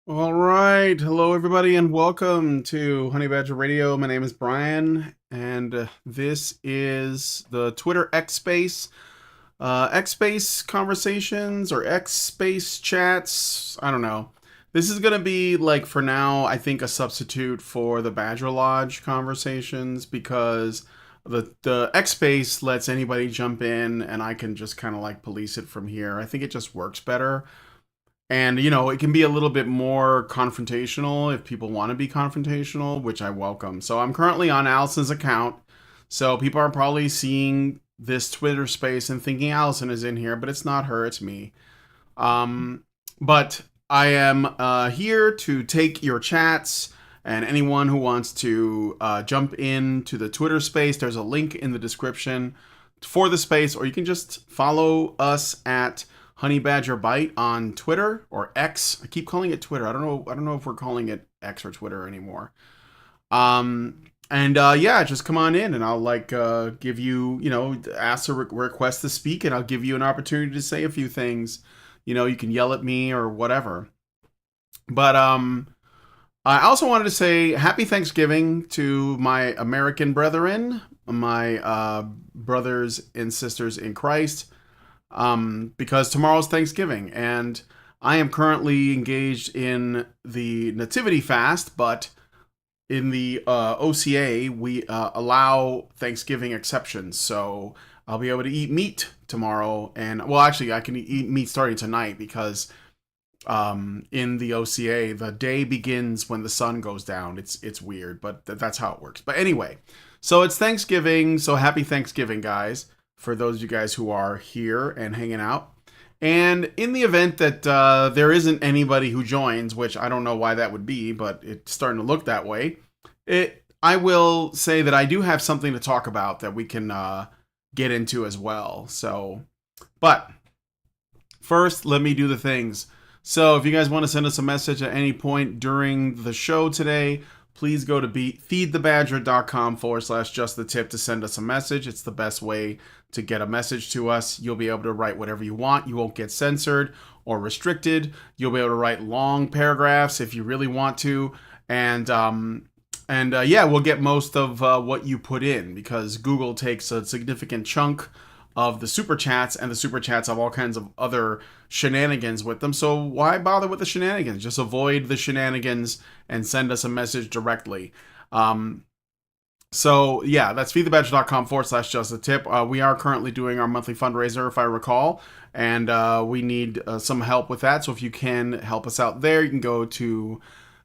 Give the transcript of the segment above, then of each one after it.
All right. Hello, everybody, and welcome to Honey Badger Radio. My name is Brian, and this is the Twitter X Space. X Space conversations or X Space chats. I don't know. This is going to be, like, for now, I think a substitute for the Badger Lodge conversations because the X Space lets anybody jump in and I can just kind of like police it from here. I think it just works better. And, it can be a little bit more confrontational if people want to be confrontational, which I welcome. So I'm currently on Allison's account. So people are probably seeing this Twitter space and thinking Allison is in here, but it's not her, it's me. But I am here to take your chats and anyone who wants to jump into the Twitter space. There's a link in the description for the space, or you can just follow us at Honey Badger Bite on Twitter or X. I keep calling it Twitter. I don't know. I don't know if we're calling it X or Twitter anymore. Yeah, just come on in and I'll give you, ask a request to speak and I'll give you an opportunity to say a few things. You can yell at me or whatever. But I also wanted to say happy Thanksgiving to my American brethren, my brothers and sisters in Christ, because tomorrow's Thanksgiving, and I am currently engaged in the Nativity fast, but in the OCA, we allow Thanksgiving exceptions, so I'll be able to eat meat tomorrow, and well, actually, I can eat meat starting tonight because in the OCA, the day begins when the sun goes down. It's weird, but that's how it works. But anyway, so it's Thanksgiving, so happy Thanksgiving, guys, for those of you guys who are here and hanging out. And in the event that there isn't anybody who joins, which I don't know why that would be, but it's starting to look that way, I will say that I do have something to talk about that we can get into as well. So, but first, let me do the things. So if you guys want to send us a message at any point during the show today, please go to feedthebadger.com/just the tip to send us a message. It's the best way to get a message to us. You'll be able to write whatever you want. You won't get censored or restricted. You'll be able to write long paragraphs if you really want to. Yeah, we'll get most of what you put in because Google takes a significant chunk of the super chats, and the super chats have all kinds of other shenanigans with them. So why bother with the shenanigans? Just avoid the shenanigans and send us a message directly. So yeah, that's feedthebadger.com/just a tip. We are currently doing our monthly fundraiser, if I recall, and we need some help with that. So if you can help us out there, you can go to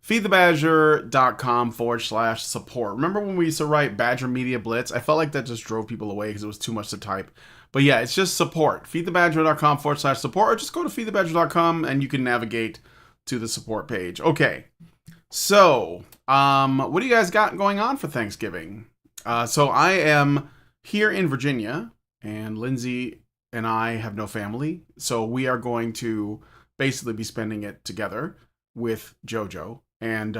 feedthebadger.com/support. Remember when we used to write Badger Media Blitz? I felt like that just drove people away because it was too much to type. But yeah, it's just support. Feedthebadger.com/support, or just go to feedthebadger.com and you can navigate to the support page. Okay. So, what do you guys got going on for Thanksgiving? So I am here in Virginia, and Lindsay and I have no family, so we are going to basically be spending it together with JoJo, and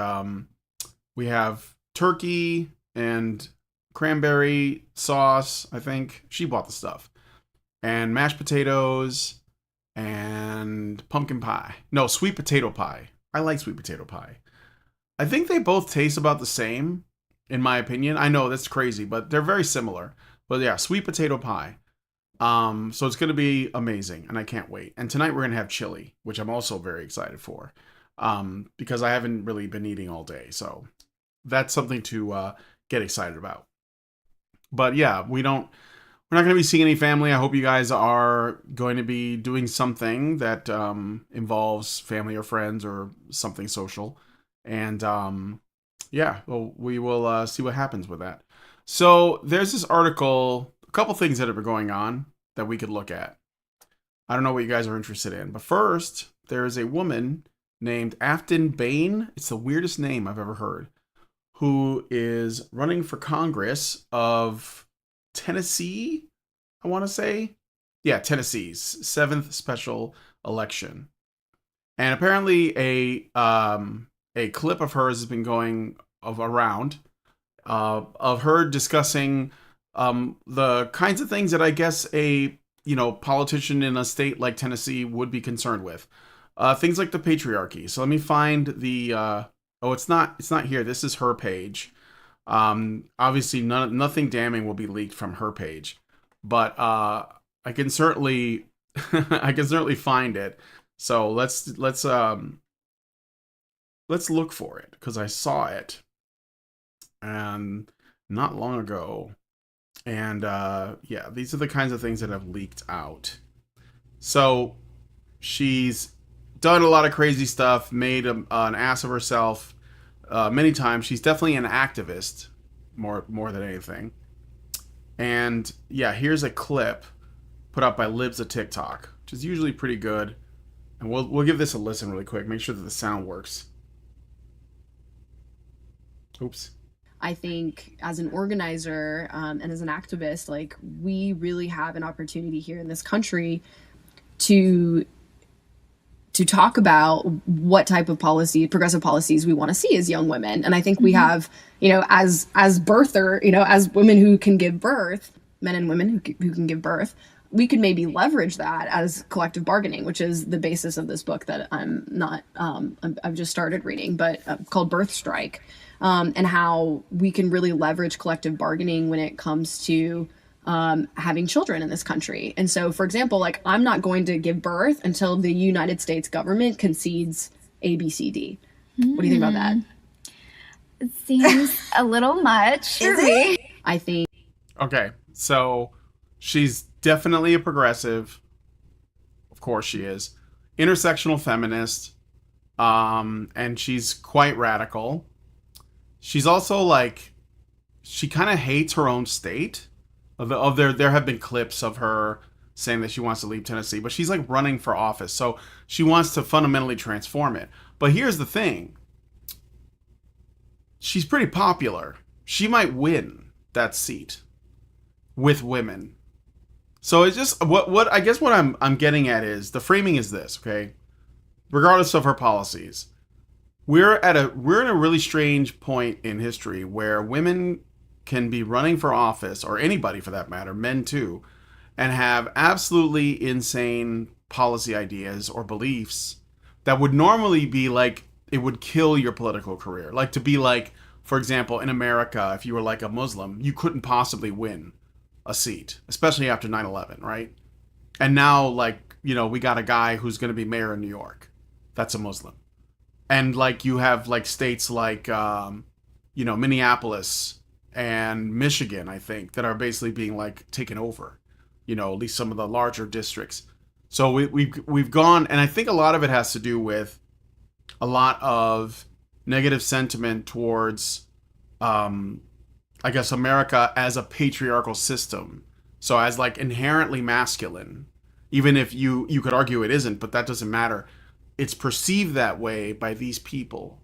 we have turkey and cranberry sauce. I think she bought the stuff, and mashed potatoes and pumpkin pie. No, sweet potato pie. I like sweet potato pie. I think they both taste about the same, in my opinion. I know that's crazy, but they're very similar. But yeah, sweet potato pie. So it's gonna be amazing, and I can't wait. And tonight we're gonna have chili, which I'm also very excited for, because I haven't really been eating all day. So that's something to get excited about. But yeah, we're not going to be seeing any family. I hope you guys are going to be doing something that involves family or friends or something social. And yeah, well, we will see what happens with that. So there's this article, a couple things that are going on that we could look at. I don't know what you guys are interested in. But first, there is a woman named Afton Bain. It's the weirdest name I've ever heard, who is running for Congress of Tennessee, I want to say. Yeah, Tennessee's 7th special election. And apparently a clip of hers has been going around of her discussing the kinds of things that I guess a politician in a state like Tennessee would be concerned with. Things like the patriarchy. So let me find the. Oh, it's not. It's not here. This is her page. Obviously, nothing damning will be leaked from her page, but I can certainly, I can certainly find it. So let's look for it because I saw it and not long ago. And yeah, these are the kinds of things that have leaked out. So she's done a lot of crazy stuff, made an ass of herself many times. She's definitely an activist, more than anything. And yeah, here's a clip put out by Libs of TikTok, which is usually pretty good. And we'll give this a listen really quick. Make sure that the sound works. Oops. I think as an organizer and as an activist, like we really have an opportunity here in this country to talk about what type of policy, progressive policies we want to see as young women. And I think we have, as birther, as women who can give birth, men and women who can give birth, we could maybe leverage that as collective bargaining, which is the basis of this book that I've just started reading, but called Birth Strike, and how we can really leverage collective bargaining when it comes to having children in this country. And so, for example, like I'm not going to give birth until the United States government concedes ABCD. What do you think about that? It seems a little much. Is it? I think. Okay, so she's definitely a progressive. Of course she is. Intersectional feminist. And she's quite radical. She's also like, she kind of hates her own state. There have been clips of her saying that she wants to leave Tennessee, but she's like running for office. So she wants to fundamentally transform it. But here's the thing. She's pretty popular. She might win that seat with women. So it's just what I guess what I'm getting at is the framing is this, okay? Regardless of her policies, we're in a really strange point in history where women can be running for office, or anybody for that matter, men too, and have absolutely insane policy ideas or beliefs that would normally be like, it would kill your political career. Like to be like, for example, in America, if you were like a Muslim, you couldn't possibly win a seat, especially after 9/11, right? And now, like, we got a guy who's going to be mayor in New York. That's a Muslim. And like you have like states like, Minneapolis and Michigan, I think, that are basically being like taken over, at least some of the larger districts. So we've gone, and I think a lot of it has to do with a lot of negative sentiment towards, I guess, America as a patriarchal system. So as like inherently masculine, even if you could argue it isn't, but that doesn't matter. It's perceived that way by these people.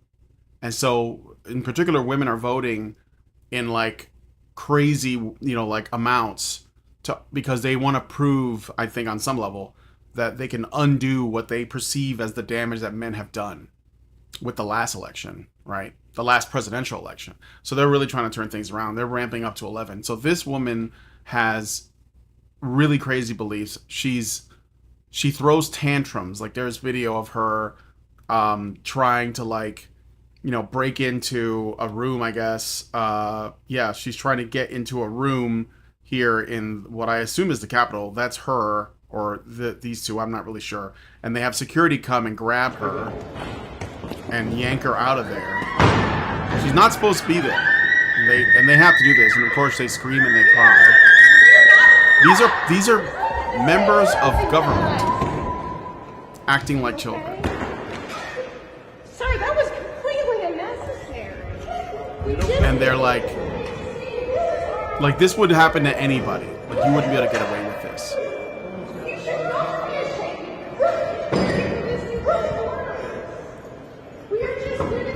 And so in particular, women are voting in like crazy, like amounts because they want to prove, I think on some level, that they can undo what they perceive as the damage that men have done with the last election, right? The last presidential election. So they're really trying to turn things around. They're ramping up to 11. So this woman has really crazy beliefs. She throws tantrums. Like there's video of her trying to like, break into a room, I guess. Yeah, she's trying to get into a room here in what I assume is the Capitol. That's her or these two. I'm not really sure. And they have security come and grab her and yank her out of there. She's not supposed to be there. And they have to do this. And of course they scream and they cry. These are members of government acting like children. Sir, that was completely unnecessary. And they're like this would happen to anybody. Like you wouldn't be able to get away with this.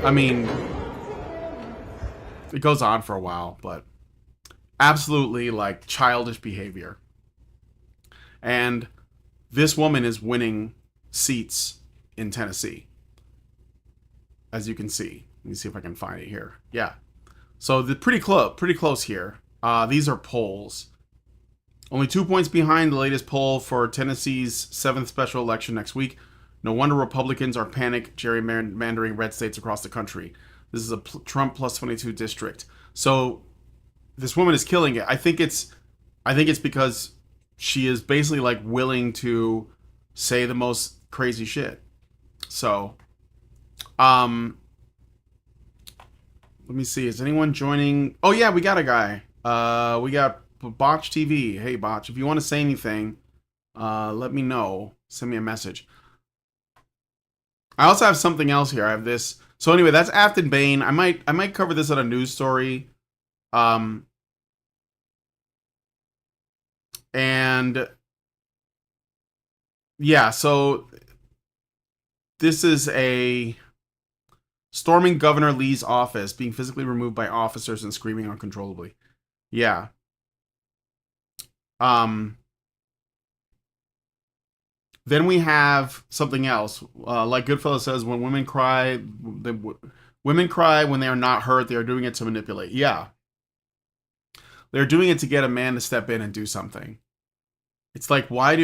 I mean, it goes on for a while, but absolutely like childish behavior. And this woman is winning seats in Tennessee, as you can see. Let me see if I can find it here. Yeah. So the pretty close here. These are polls. Only 2 points behind the latest poll for Tennessee's 7th special election next week. No wonder Republicans are panic gerrymandering red states across the country. This is a Trump plus 22 district. So this woman is killing it. I think it's because she is basically like willing to say the most crazy shit. So, let me see. Is anyone joining? Oh yeah, we got a guy. We got Botch TV. Hey Botch, if you want to say anything, let me know. Send me a message. I also have something else here. I have this. So anyway, that's Afton Bain. I might cover this on a news story. And yeah, so this is a storming Governor Lee's office, being physically removed by officers and screaming uncontrollably. Yeah. Then we have something else. Like Goodfellas says, when women cry, women cry when they are not hurt. They are doing it to manipulate. Yeah. They're doing it to get a man to step in and do something. It's like, why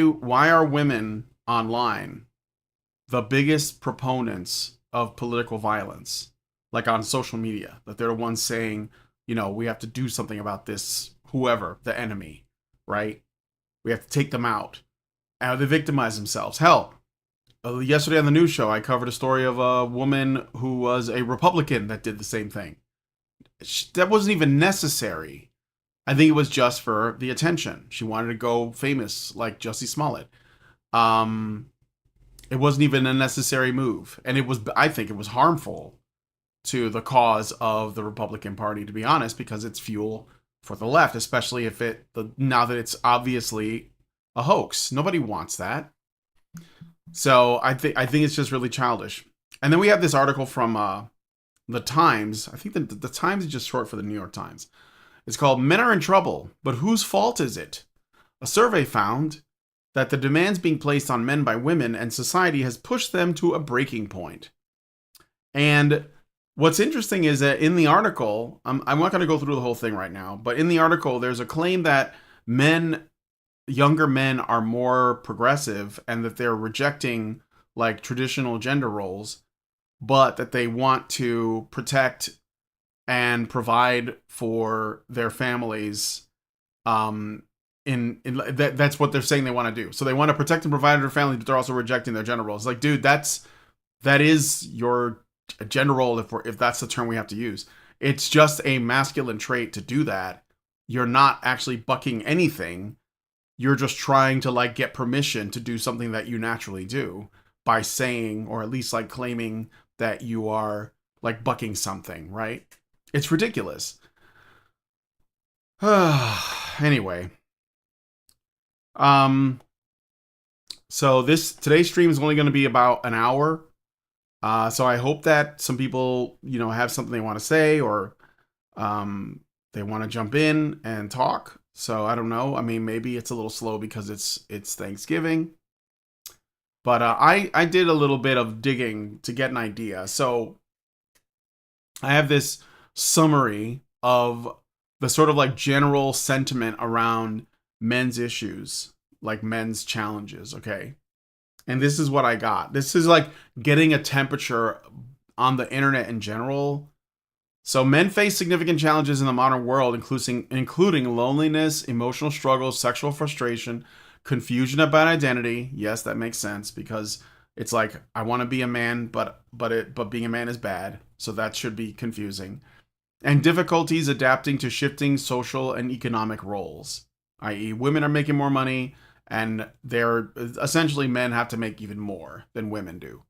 are women online the biggest proponents of political violence, like on social media, that they're the ones saying, we have to do something about this, whoever, the enemy, right? We have to take them out. How they victimize themselves. Hell, yesterday on the news show, I covered a story of a woman who was a Republican that did the same thing. That wasn't even necessary. I think it was just for the attention. She wanted to go famous like Jussie Smollett. It wasn't even a necessary move. And I think it was harmful to the cause of the Republican Party, to be honest, because it's fuel for the left, especially if now that it's obviously a hoax. Nobody wants that. So I think it's just really childish. And then we have this article from the Times. I think the Times is just short for the New York Times. It's called Men Are in Trouble, but Whose Fault Is It? A survey found that the demands being placed on men by women and society has pushed them to a breaking point. And what's interesting is that in the article, I'm not going to go through the whole thing right now, but in the article, there's a claim that younger men are more progressive and that they're rejecting like traditional gender roles, but that they want to protect and provide for their families. That's what they're saying they want to do. So they want to protect and provide for their families, but they're also rejecting their gender roles. Like, dude, that is your gender role if that's the term we have to use. It's just a masculine trait to do that. You're not actually bucking anything. You're just trying to like get permission to do something that you naturally do by saying, or at least like claiming that you are like bucking something, right? It's ridiculous. Anyway. So today's stream is only going to be about an hour. So I hope that some people, have something they want to say, or they want to jump in and talk. So I don't know. I mean, maybe it's a little slow because it's Thanksgiving. But I did a little bit of digging to get an idea. So I have this summary of the sort of like general sentiment around men's issues, like men's challenges, okay? And this is what I got. This is like getting a temperature on the internet in general. So men face significant challenges in the modern world, including loneliness, emotional struggles, sexual frustration, confusion about identity. Yes, that makes sense, because it's like, I want to be a man, but being a man is bad. So that should be confusing. And difficulties adapting to shifting social and economic roles, i.e. women are making more money, and men have to make even more than women do.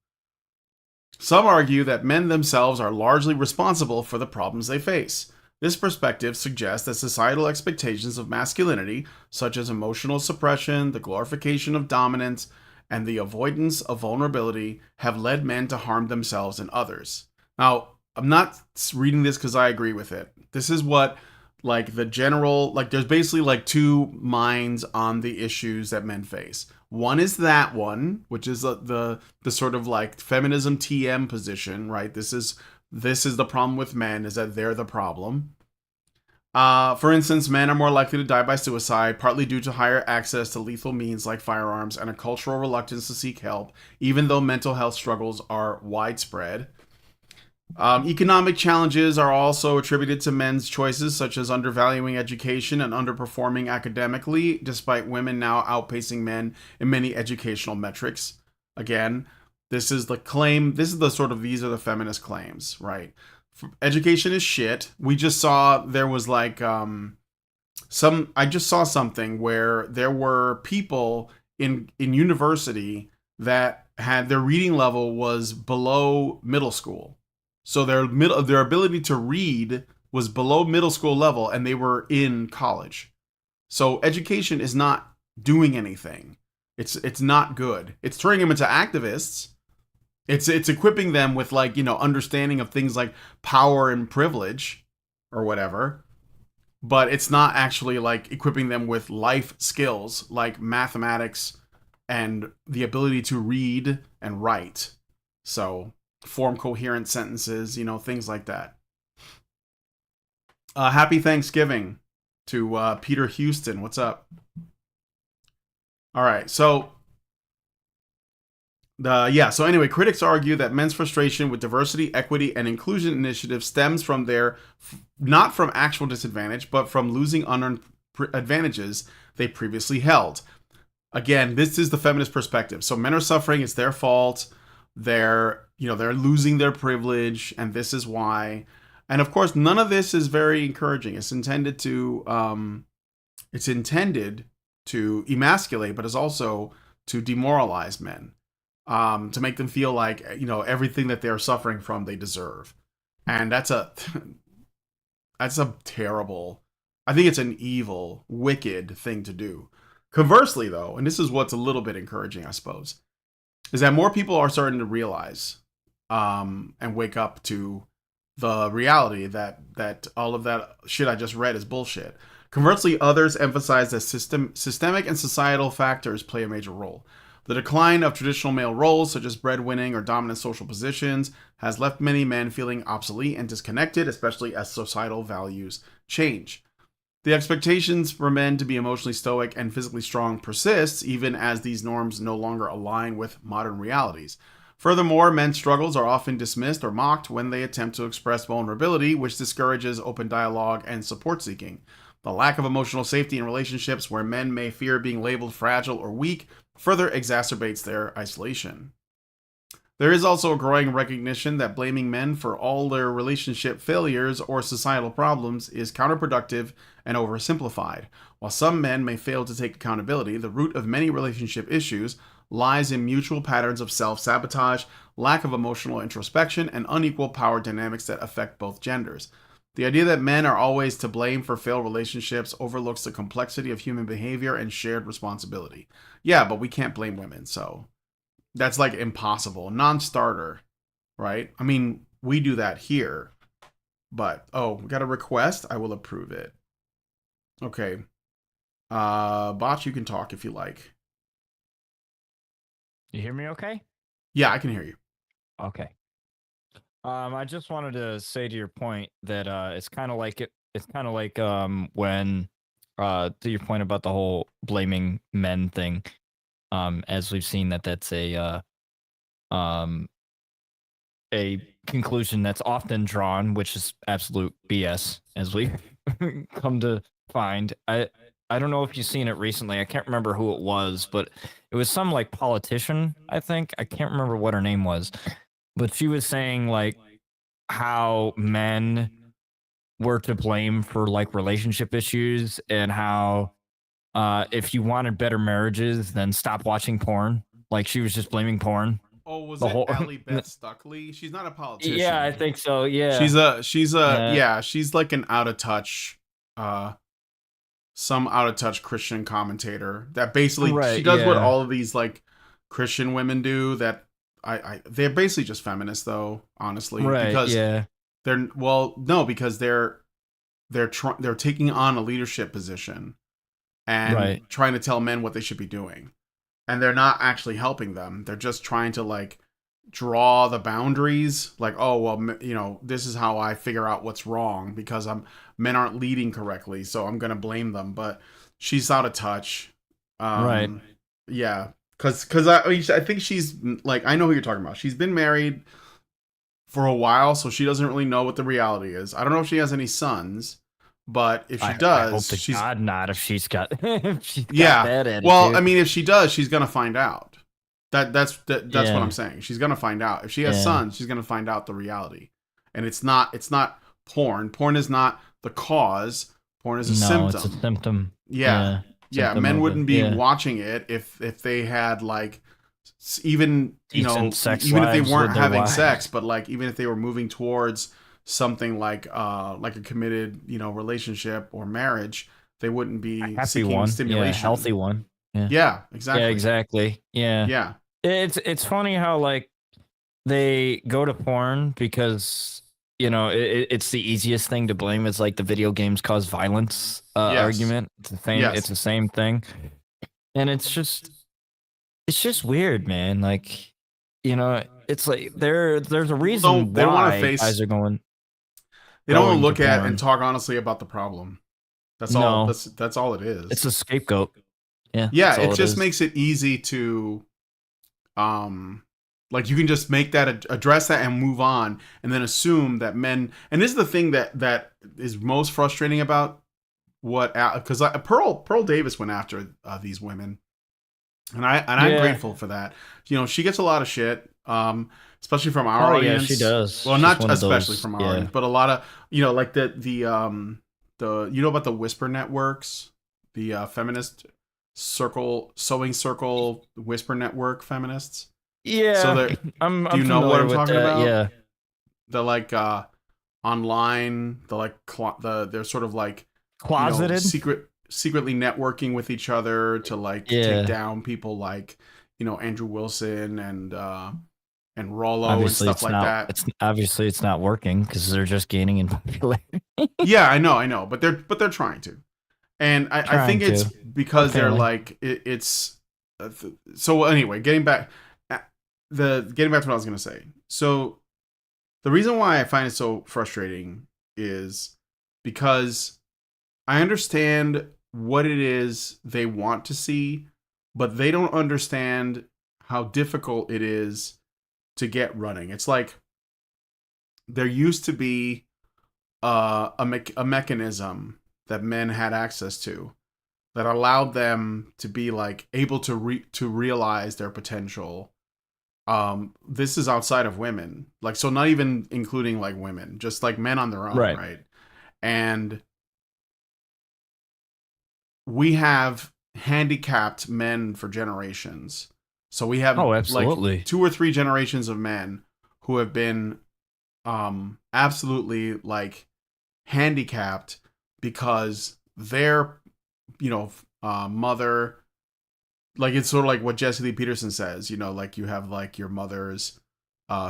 Some argue that men themselves are largely responsible for the problems they face. This perspective suggests that societal expectations of masculinity, such as emotional suppression, the glorification of dominance, and the avoidance of vulnerability, have led men to harm themselves and others. Now, I'm not reading this because I agree with it. This is what, like, the general, like, there's basically like two minds on the issues that men face. One is that one, which is the sort of like feminism TM position, right? This is the problem with men, is that they're the problem. For instance, men are more likely to die by suicide, partly due to higher access to lethal means like firearms and a cultural reluctance to seek help, even though mental health struggles are widespread. Economic challenges are also attributed to men's choices, such as undervaluing education and underperforming academically, despite women now outpacing men in many educational metrics. Again, this is the claim. This is the sort of, these are the feminist claims, right? Education is shit. We just saw there was like I just saw something where there were people in university that had their reading level was below middle school. So their ability to read was below middle school level, and they were in college. So education is not doing anything. It's not good. It's turning them into activists. It's equipping them with, like, you know, understanding of things like power and privilege or whatever. But it's not actually like equipping them with life skills like mathematics and the ability to read and write. So form coherent sentences, you know, things like that. Happy Thanksgiving to Peter Houston. What's up? All right, so so anyway, critics argue that men's frustration with diversity, equity, and inclusion initiatives stems from their not from actual disadvantage, but from losing unearned advantages they previously held. Again, this is the feminist perspective. So men are suffering; it's their fault. They're losing their privilege, and this is why. And of course, none of this is very encouraging. It's intended to emasculate, but it's also to demoralize men, to make them feel like, you know, everything that they're suffering from they deserve. And that's a terrible, I think it's an evil, wicked thing to do. Conversely, though, and this is what's a little bit encouraging, I suppose, is that more people are starting to realize and wake up to the reality that all of that shit I just read is bullshit. Conversely, others emphasize that systemic and societal factors play a major role. The decline of traditional male roles, such as breadwinning or dominant social positions, has left many men feeling obsolete and disconnected, especially as societal values change. The expectations for men to be emotionally stoic and physically strong persists, even as these norms no longer align with modern realities. Furthermore, men's struggles are often dismissed or mocked when they attempt to express vulnerability, which discourages open dialogue and support seeking. The lack of emotional safety in relationships where men may fear being labeled fragile or weak further exacerbates their isolation. There is also a growing recognition that blaming men for all their relationship failures or societal problems is counterproductive and oversimplified. While some men may fail to take accountability, the root of many relationship issues lies in mutual patterns of self-sabotage, lack of emotional introspection, and unequal power dynamics that affect both genders. The idea that men are always to blame for failed relationships overlooks the complexity of human behavior and shared responsibility. Yeah, but we can't blame women, so that's like impossible. Non-starter, right? I mean, we do that here, but we got a request. I will approve it. Okay. Botch, you can talk if you like. You hear me okay? Yeah, I can hear you. Okay. I just wanted to say to your point that it's kind of like when to your point about the whole blaming men thing, as we've seen that's a conclusion that's often drawn, which is absolute BS, as we come to find. I don't know if you've seen it recently. I can't remember who it was, but it was some like politician, I think. I can't remember what her name was. But she was saying like how men were to blame for like relationship issues, and how if you wanted better marriages, then stop watching porn. Like she was just blaming porn. Oh, was it Ally Beth Stuckley? She's not a politician. Yeah, I think so. Yeah. She's like an out of touch some out of touch Christian commentator that basically she does what all of these like Christian women do, that they're basically just feminists though, honestly. Right. Because they're taking on a leadership position and trying to tell men what they should be doing. And they're not actually helping them. They're just trying to like draw the boundaries, like, oh well, you know, this is how I figure out what's wrong because men aren't leading correctly, so I'm gonna blame them. But she's out of touch. Right. Yeah, because I think she's like, I know who you're talking about. She's been married for a while, so she doesn't really know what the reality is. I don't know if she has any sons, but if she I does, hope to she's God not if she's got if she's got yeah. that attitude. Well, I mean, if she does, she's gonna find out. That's what Yeah. I'm saying. She's gonna find out. If she has Yeah. sons, she's gonna find out the reality. And it's not porn. Porn is not the cause. Porn is a no, symptom. it's a symptom. Yeah. Yeah, symptom men of wouldn't it, be yeah. watching it if they had like even, you know, Decent sex even if they lives weren't with their having wives. sex, but like even if they were moving towards something like a committed, you know, relationship or marriage, they wouldn't be Happy seeking one, stimulation. yeah, healthy one. Yeah, Yeah, exactly. yeah, exactly. Yeah, Yeah. it's funny how like they go to porn because you know it's the easiest thing to blame. It's like the video games cause violence Yes. argument. It's the same. Yes. It's the same thing, and it's just weird, man. Like you know, it's like there's a reason they don't wanna why face- guys are going. They don't want going to look to at porn. and talk honestly about the problem. That's all. No. That's all it is. It's a scapegoat. Yeah, Yeah, that's all it just is. makes it easy to, like you can just make that address that and move on, and then assume that men. And this is the thing that is most frustrating about what, because Pearl Davis went after these women, and I'm Yeah. grateful for that. You know, she gets a lot of shit, especially from our Oh yeah, audience. she does. Well, She's not one of especially those- from our yeah. audience, but a lot of, you know, like the you know about the Whisper networks, the feminist sewing circle Whisper network feminists. Yeah. So they're- I'm do you know what familiar I'm with talking that, about? Yeah. The like online, the like they're sort of like, you know, Closeted. secretly networking with each other to like Yeah. take down people like, you know, Andrew Wilson and Rollo Obviously, and it's stuff like not. that. It's obviously it's not working because they're just gaining in popularity. Yeah, I know, but they're trying to, and I think Trying it's to. because they're Apparently. like it's so anyway. Getting back to what I was gonna say. So the reason why I find it so frustrating is because I understand what it is they want to see, but they don't understand how difficult it is to get running. It's like there used to be a mechanism that men had access to that allowed them to be like able to realize their potential. This is outside of women, like, so not even including like women, just like men on their own, Right. right? And we have handicapped men for generations. So we have Oh, absolutely. like 2 or 3 generations of men who have been absolutely like handicapped because their, you know, mother, like it's sort of like what Jesse Lee Peterson says, you know, like you have like your mother's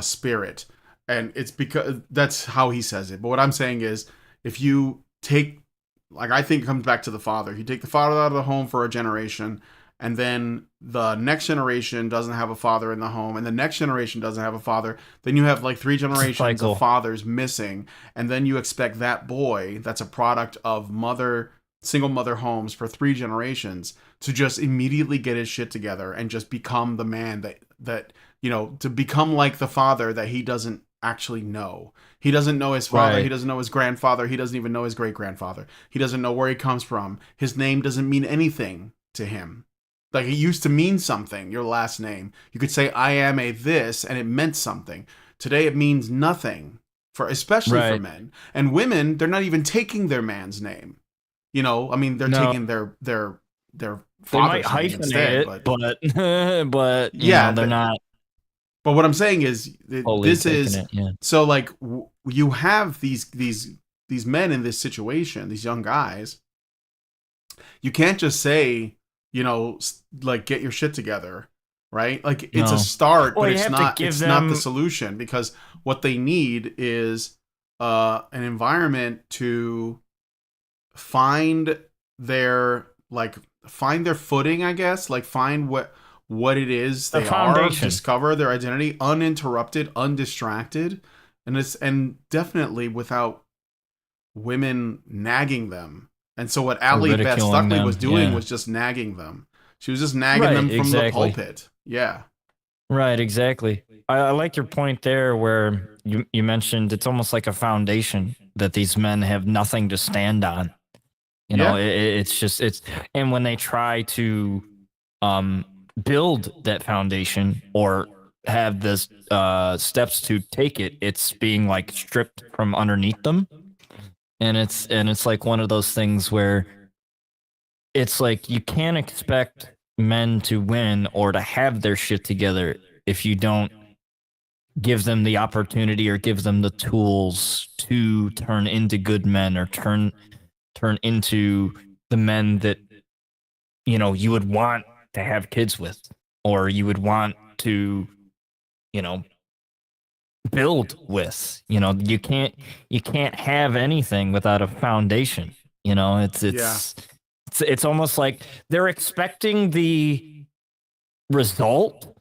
spirit, and it's because that's how he says it. But what I'm saying is, if you take, like, I think it comes back to the father. You take the father out of the home for a generation, and then the next generation doesn't have a father in the home, and the next generation doesn't have a father, then you have like 3 generations cycle. of fathers missing, and then you expect that boy that's a product of single mother homes for 3 generations to just immediately get his shit together and just become the man that you know, to become like the father that he doesn't actually know. He doesn't know his father. Right. He doesn't know his grandfather. He doesn't even know his great grandfather. He doesn't know where he comes from. His name doesn't mean anything to him. Like, it used to mean something, your last name. You could say, I am a this, and it meant something. Today, it means nothing, especially for Right. men. And women, they're not even taking their man's name. You know, I mean, they're No. taking their They father's might name hyphenate instead. it, But but Yeah, they're but- not what I'm saying is, fully this taking is it. Yeah. so like you have these men in this situation, these young guys. You can't just say, you know, like, get your shit together, right? Like, it's No. a start, Well, but you it's have to not. give It's not the them- solution, because what they need is an environment to find their footing, I guess. Like, find what it is The they are, foundation. discover their identity uninterrupted, undistracted, and definitely without women nagging them. And so what Allie Beth ridiculing Stuckley them, was doing yeah. was just nagging them. She was just nagging Right, them from exactly. the pulpit. Yeah. Right, exactly. I like your point there where you mentioned it's almost like a foundation that these men have nothing to stand on. You know, it's and when they try to build that foundation or have the steps to take it, it's being like stripped from underneath them. And it's like one of those things where it's like you can't expect men to win or to have their shit together if you don't give them the opportunity or give them the tools to turn into good men or turn into the men that you would want to have kids with, or you would want to build with. You can't have anything without a foundation. It's almost like they're expecting the result.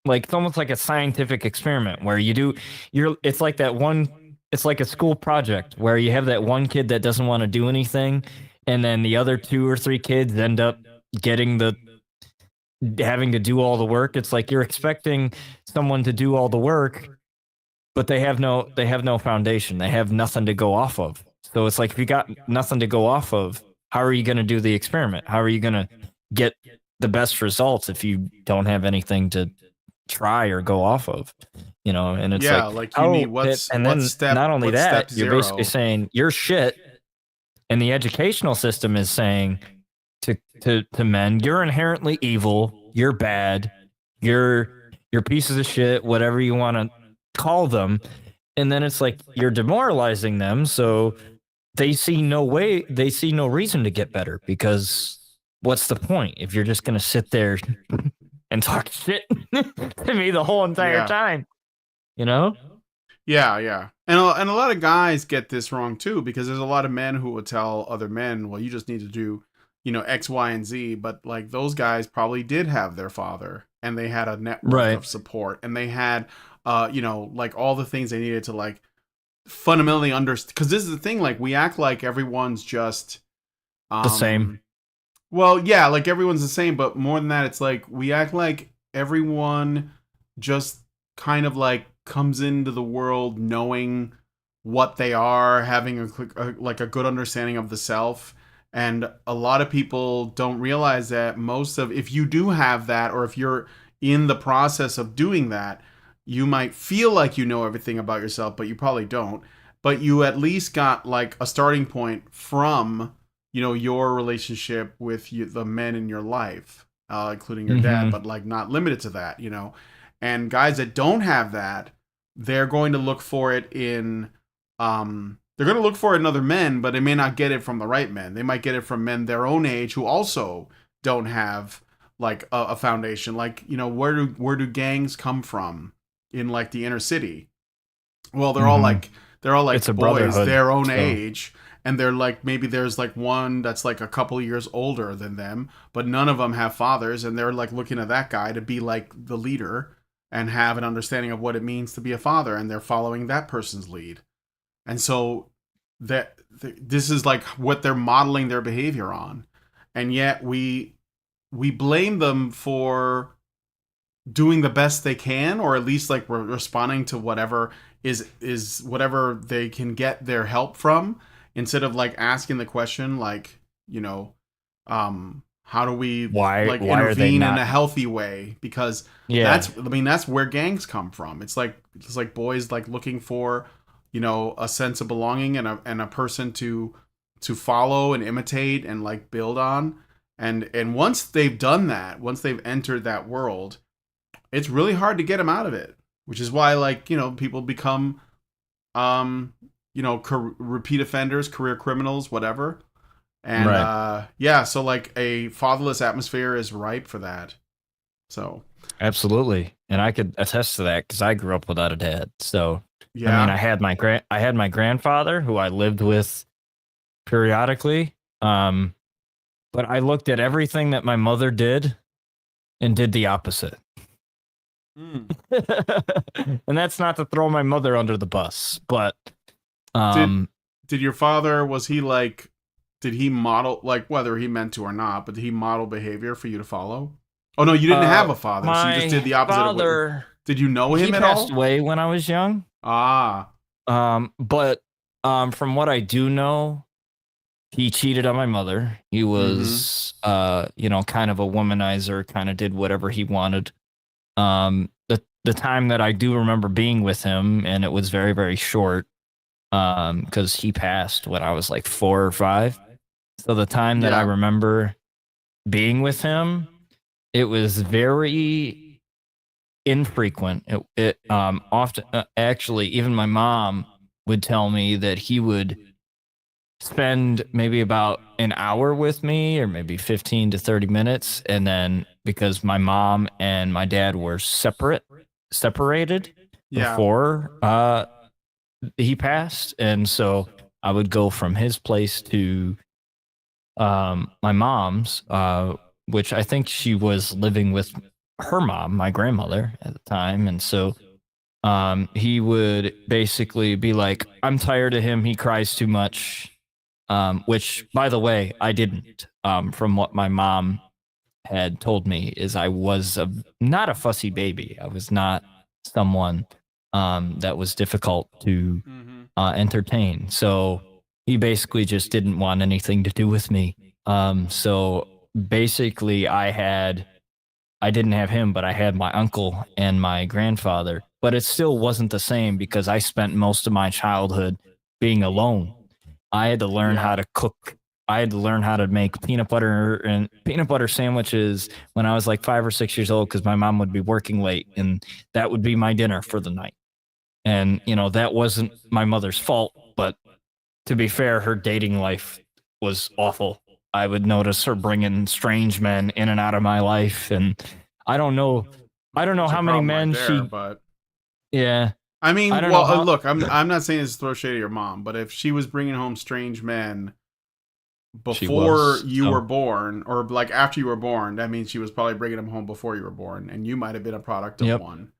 Like it's almost like a scientific experiment where it's like that one, it's like a school project where you have that one kid that doesn't want to do anything, and then the other 2 or 3 kids end up having to do all the work. It's like you're expecting someone to do all the work, but they have no foundation. They have nothing to go off of. So it's like if you got nothing to go off of, how are you going to do the experiment? How are you going to get the best results if you don't have anything to try or go off of? And it's like you need what's step, not only that, you're zero? basically saying you're shit, and the educational system is saying to men, you're inherently evil, you're bad, you're pieces of shit, whatever you want to call them. And then it's like you're demoralizing them, so they see no reason to get better, because what's the point if you're just going to sit there and talk shit to me the whole entire time? Yeah. And a lot of guys get this wrong too, because there's a lot of men who will tell other men, well, you just need to do, X, Y, and Z. But like those guys probably did have their father, and they had a network of support, and they had, like all the things they needed to like fundamentally understand. Because this is the thing, like we act like everyone's just the same. Well, yeah, like everyone's the same, but more than that, it's like we act like everyone just kind of like comes into the world knowing what they are, having a good understanding of the self. And a lot of people don't realize that if you do have that, or if you're in the process of doing that, you might feel like you know everything about yourself, but you probably don't. But you at least got like a starting point from, your relationship with the men in your life, including your dad, but like not limited to that, And guys that don't have that, they're going to look for it in, they're going to look for it in other men, but they may not get it from the right men. They might get it from men their own age who also don't have like a foundation. Like, where do gangs come from in like the inner city? Well, they're all like It's a boys their own so. age. And they're like, maybe there's like one that's like a couple of years older than them, but none of them have fathers. And they're like looking at that guy to be like the leader and have an understanding of what it means to be a father. And they're following that person's lead. And so this is like what they're modeling their behavior on. And yet we blame them for doing the best they can, or at least like we're responding to whatever is whatever they can get their help from, instead of like asking the question, like, how do we intervene in a healthy way? Because that's where gangs come from. It's like boys like looking for, a sense of belonging and a person to follow and imitate and like build on. And once they've done that, once they've entered that world, it's really hard to get them out of it, which is why like, people become, repeat offenders, career criminals, whatever. And so like a fatherless atmosphere is ripe for that. So absolutely, and I could attest to that because I grew up without a dad. So yeah, I mean, I had my grandfather who I lived with periodically. But I looked at everything that my mother did, and did the opposite. Mm. And that's not to throw my mother under the bus, but Did your father, was he like, did he model, like, whether he meant to or not, but did he model behavior for you to follow? Oh no, you didn't have a father, so you just did the opposite of what. Did you know him he at all? passed away when I was young. Ah. But from what I do know, he cheated on my mother. He was you know, kind of a womanizer, kind of did whatever he wanted. The time that I do remember being with him, and it was very, very short, because he passed when I was like 4 or 5. So the time that I Yeah. remember being with him, it was very infrequent. It often, actually, even my mom would tell me that he would spend maybe about an hour with me, or maybe 15 to 30 minutes, and then because my mom and my dad were separated Yeah. before he passed, and so I would go from his place to my mom's, which I think she was living with her mom, my grandmother at the time. And so he would basically be like, I'm tired of him, he cries too much. Which, by the way, I didn't. From what my mom had told me, is I was not a fussy baby. I was not someone that was difficult to entertain. So he basically just didn't want anything to do with me. So basically, I didn't have him, but I had my uncle and my grandfather. But it still wasn't the same, because I spent most of my childhood being alone. I had to learn how to cook. I had to learn how to make peanut butter sandwiches when I was like 5 or 6 years old, because my mom would be working late, and that would be my dinner for the night. And, you know, that wasn't my mother's fault, but to be fair, her dating life was awful. I would notice her bringing strange men in and out of my life, and I don't know That's a how many problem men right there, she. but Yeah, I mean, I don't well, know how- look, I'm not saying this to throw shade at your mom, but if she was bringing home strange men She before was, you so. were born, or like after you were born, that means she was probably bringing them home before you were born, and you might have been a product of Yep. one.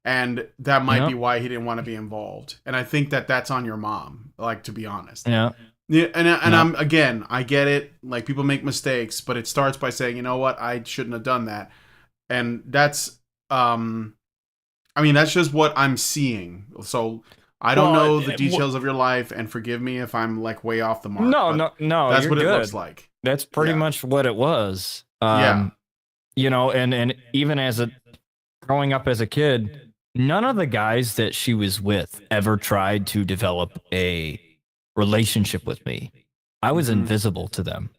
And that might be Yep. why he didn't want to be involved. And I think that that's on your mom, like, to be honest. Yeah, Yeah, and Yep. I'm, again, I get it. Like, people make mistakes, but it starts by saying, you know what, I shouldn't have done that. And that's, I mean, that's just what I'm seeing. So I don't Well, know the details of your life, and forgive me if I'm like way off the mark. no, That's you're what good. it looks like. That's pretty Yeah. much what it was. Yeah. You know, and even growing up as a kid, none of the guys that she was with ever tried to develop a relationship with me. I was Mhm. invisible to them.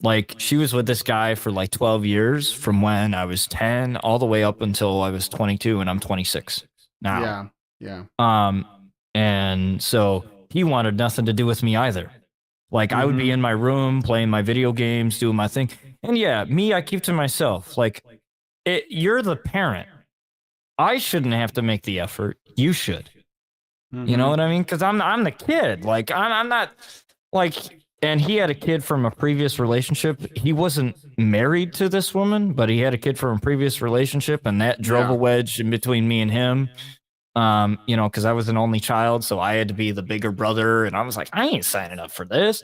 Like, she was with this guy for like 12 years, from when I was 10 all the way up until I was 22, and I'm 26 now. Yeah. And so he wanted nothing to do with me either. Like, I would be Mhm. in my room playing my video games, doing my thing. And yeah, me, I keep to myself. Like, you're the parent. I shouldn't have to make the effort. You should. You know Mhm. what I mean? Because I'm the kid. Like, I'm not like. And he had a kid from a previous relationship. He wasn't married to this woman, but he had a kid from a previous relationship, and that drove Yeah. a wedge in between me and him. You know, because I was an only child, so I had to be the bigger brother, and I was like, I ain't signing up for this.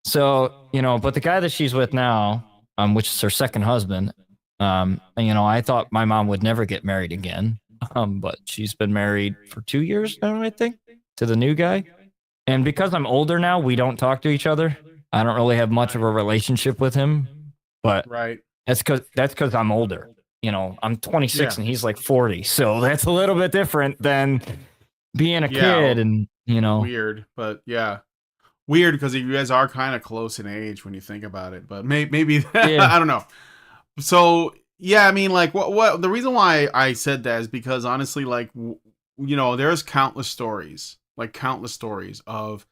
So, you know, but the guy that she's with now, which is her second husband, you know, I thought my mom would never get married again. But she's been married for 2 years now, I think, to the new guy. And because I'm older now, we don't talk to each other. I don't really have much of a relationship with him, but Right. that's because I'm older. You know, I'm 26 Yeah. and he's like 40, so that's a little bit different than being a Yeah, kid. And you know, Weird, but yeah. Weird because you guys are kind of close in age when you think about it, but maybe Yeah. I don't know. So yeah, I mean, like, what the reason why I said that is because honestly, like, you know, there's countless stories of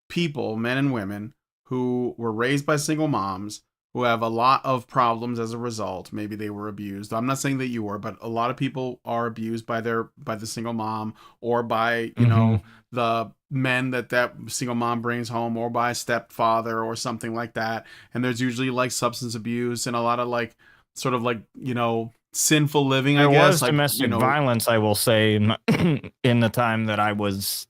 people, men and women, who were raised by single moms, who have a lot of problems as a result. Maybe they were abused. I'm not saying that you were, but a lot of people are abused by the single mom, or by, you know, the men that single mom brings home, or by a stepfather or something like that. And there's usually like substance abuse and a lot of like sort of like, you know, sinful living. I There guess was like, domestic violence, I will say, in the time that I was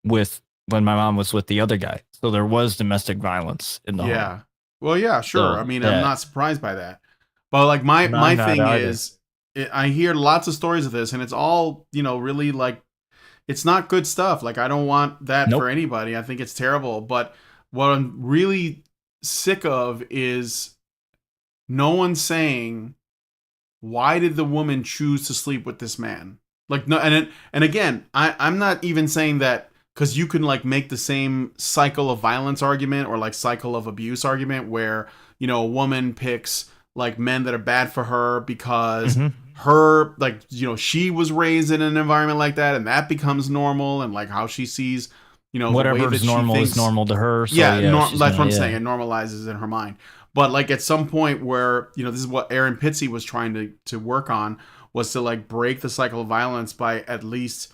with when my mom was with the other guy. So there was domestic violence in the home. Yeah. Well, yeah, sure. So, I mean, yeah. I'm not surprised by that. But like my No, I'm not thing either. is, I hear lots of stories of this, and it's all really like it's not good stuff. Like I don't want that Nope. for anybody. I think it's terrible. But what I'm really sick of is no one saying, why did the woman choose to sleep with this man? Like no, and again, I'm not even saying that, because you can like make the same cycle of violence argument or like cycle of abuse argument where a woman picks like men that are bad for her because her like she was raised in an environment like that, and that becomes normal, and like how she sees the way that Whatever's she normal thinks, is normal to her. So yeah, she's that's what I'm gonna- saying. It normalizes in her mind. But like at some point where this is what Aaron Pitsey was trying to work on, was to like break the cycle of violence by at least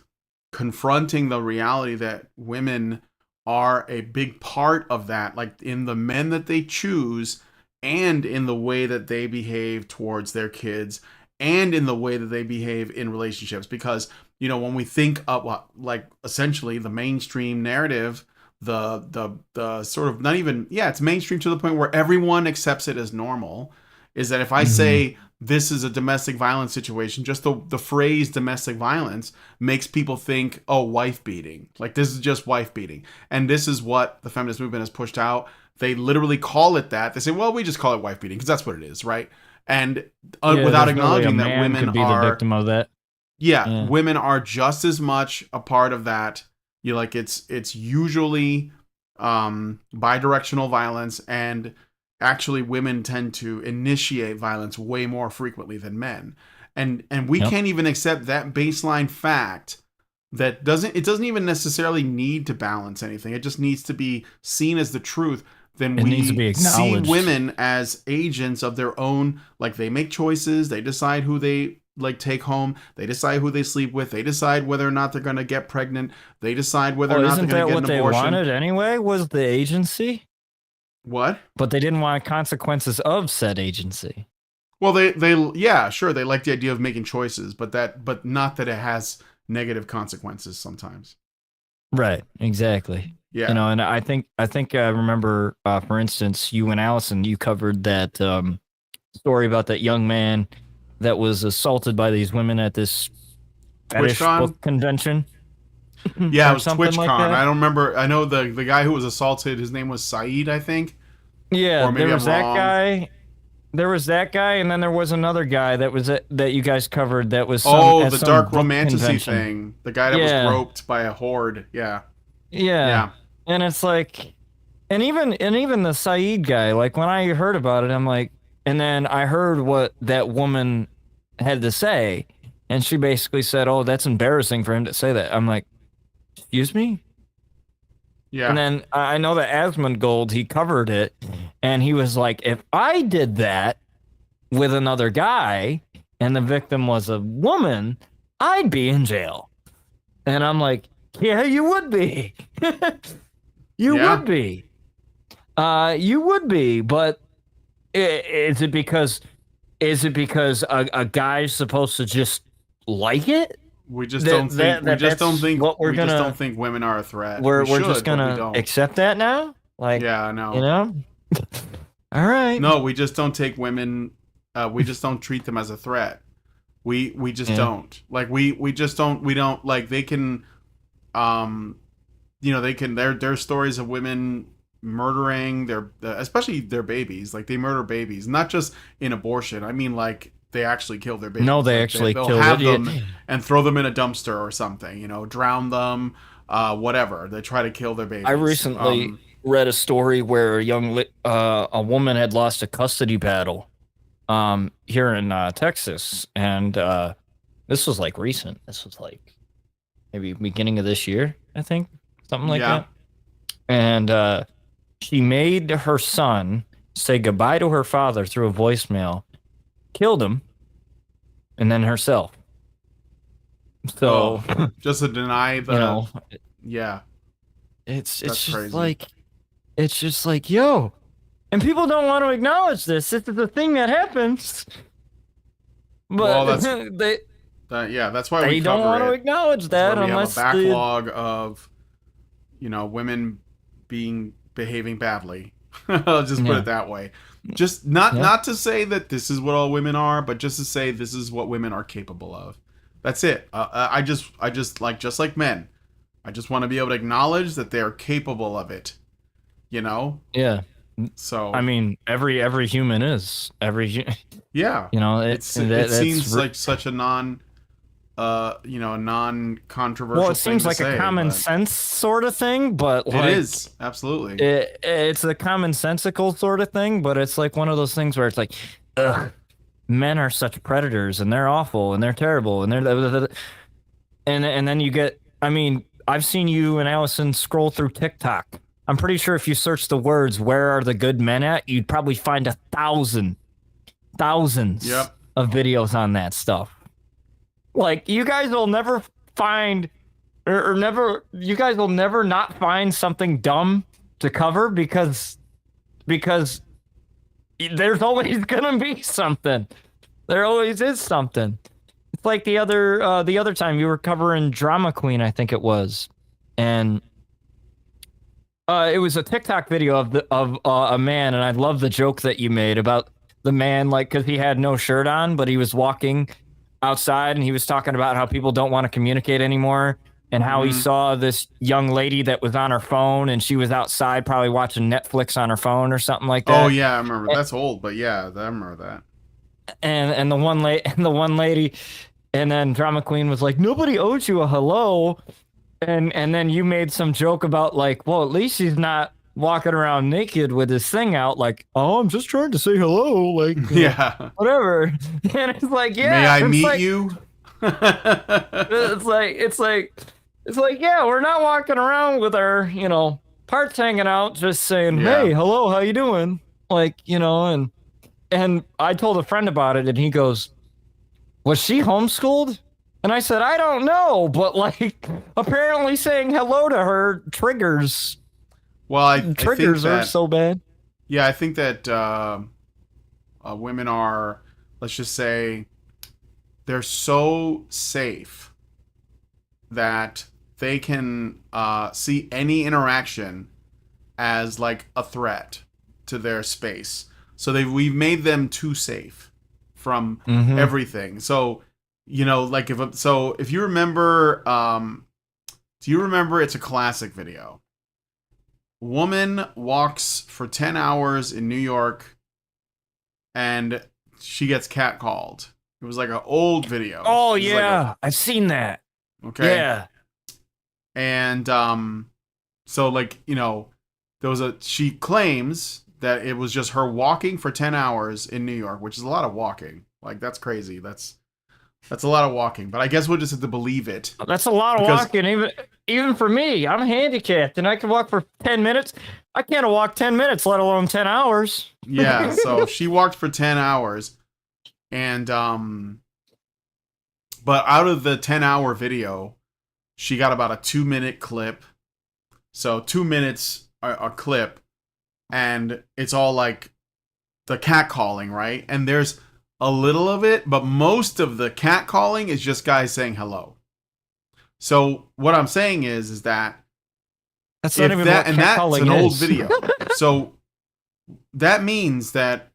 confronting the reality that women are a big part of that, like in the men that they choose, and in the way that they behave towards their kids, and in the way that they behave in relationships. Because when we think of like essentially the mainstream narrative, the sort of not even, yeah, it's mainstream to the point where everyone accepts it as normal, is that if I say this is a domestic violence situation, just the phrase domestic violence makes people think, oh, wife beating. Like this is just wife beating. And this is what the feminist movement has pushed out. They literally call it that. They say, well, we just call it wife beating because that's what it is, right? And without there's no way a acknowledging that man women could be are the victim of that. Yeah, women are just as much a part of that. Like it's usually bidirectional violence, and actually women tend to initiate violence way more frequently than men. And we can't even accept that baseline fact that doesn't even necessarily need to balance anything. It just needs to be seen as the truth. Then It we needs to be see acknowledged. women as agents of their own, like they make choices, they decide who they like take home, they decide who they sleep with, they decide whether or not they're going to get pregnant, they decide whether or not Isn't they're that going what to get they an abortion. wanted anyway? Was the agency? What? But they didn't want consequences of said agency. Well, they yeah, sure, they like the idea of making choices, but not that it has negative consequences sometimes. Right. Exactly. Yeah. And I think I remember, for instance, you and Allison, you covered that story about that young man that was assaulted by these women at this fetish TwitchCon? book convention. Yeah, Or it was something TwitchCon. like that. I don't remember. I know the guy who was assaulted, his name was Saeed, I think. Yeah, Or maybe there was I'm that wrong. guy. There was that guy, and then there was another guy that was that you guys covered. That was Oh, at the some dark book romanticy convention. thing. The guy that Yeah. was groped by a horde. Yeah. Yeah. And it's like, and even the Saeed guy, like when I heard about it, I'm like, and then I heard what that woman had to say, and she basically said, "Oh, that's embarrassing for him to say that." I'm like, "Excuse me?" Yeah. And then I know that Asmongold, he covered it, and he was like, "If I did that with another guy, and the victim was a woman, I'd be in jail." And I'm like, "Yeah, you would be." You Yeah. would be. You would be, but is it because a guy's supposed to just like it? We just That- don't think that- we just that's don't think what we're we just gonna- don't think women are a threat. We're We should, just but we gonna don't. accept that now? Like, Yeah, no. you know? All right. No, we just don't take women. We just don't treat them as a threat. We just Yeah. don't. Like we just don't. We don't like they can. They can. There's stories of women murdering their, especially their babies. Like they murder babies, not just in abortion. I mean, like they actually kill their babies. No, they Like, actually they'll kill have it. them and throw them in a dumpster or something. Drown them. Whatever. They try to kill their babies. I recently read a story where a woman had lost a custody battle here in Texas, and this was like recent. This was like maybe beginning of this year, I think, something like Yeah. that. And she made her son say goodbye to her father through a voicemail, killed him, and then herself. So just to deny the. you know, Yeah. it's That's just crazy. like, it's just like, yo, and people don't want to acknowledge this. This is the thing that happens. Well, but that's- that's why they we don't cover want to it. acknowledge That's that why we unless have a backlog of, women behaving badly. I'll just put Yeah. it that way. Just not to say that this is what all women are, but just to say this is what women are capable of. That's it. I just like men. I just want to be able to acknowledge that they are capable of it. yeah. So I mean, every human is yeah, it that's seems like such a non-controversial. well, it seems thing like to a say, common but sense sort of thing, but It like, is absolutely. it's a commonsensical sort of thing, but it's like one of those things where it's like, ugh, men are such predators and they're awful and they're terrible and and then you get. I mean, I've seen you and Allison scroll through TikTok. I'm pretty sure if you search the words "Where are the good men at," you'd probably find thousands Yep. of videos on that stuff. Like, you guys will never find or never you guys will never not find something dumb to cover because there's always gonna be something. There always is something. It's like the other time you were covering Drama Queen, I think it was, and it was a TikTok video of a man, and I love the joke that you made about the man, like, because he had no shirt on, but he was walking outside, and he was talking about how people don't want to communicate anymore, and how he saw this young lady that was on her phone, and she was outside probably watching Netflix on her phone or something like that. Oh yeah, I remember. That's old, but yeah, I remember that. And the one lady, and then Drama Queen was like, nobody owes you a hello. And then you made some joke about, like, well, at least he's not walking around naked with his thing out, like, oh, I'm just trying to say hello, like, Yeah. whatever. And it's like, yeah, May I it's meet like, you? it's like, yeah, we're not walking around with our, parts hanging out, just saying, Yeah. hey, hello, how you doing? Like, and I told a friend about it, and he goes, was she homeschooled? And I said, I don't know, but, like, apparently saying hello to her triggers. Well, I think Triggers are that, so bad. yeah, I think that women are, let's just say, they're so safe that they can see any interaction as like a threat to their space. So we've made them too safe from everything. So, like if you remember, do you remember, it's a classic video. Woman walks for 10 hours in New York and she gets catcalled. It was like an old video. Oh, It was yeah. I've seen that. okay. Yeah. And so like, she claims that it was just her walking for 10 hours in New York, which is a lot of walking. Like, that's crazy. That's a lot of walking, but I guess we'll just have to believe it. That's a lot of Because- walking, even for me. I'm handicapped, and I can walk for 10 minutes. I can't walk 10 minutes, let alone 10 hours. Yeah, so she walked for 10 hours and but out of the 10-hour video, she got about a 2-minute clip. So 2 minutes a clip, and it's all like the catcalling, right? And there's a little of it, but most of the catcalling is just guys saying hello. So what I'm saying is that That's not even what and that's catcalling an old is. video. So that means that,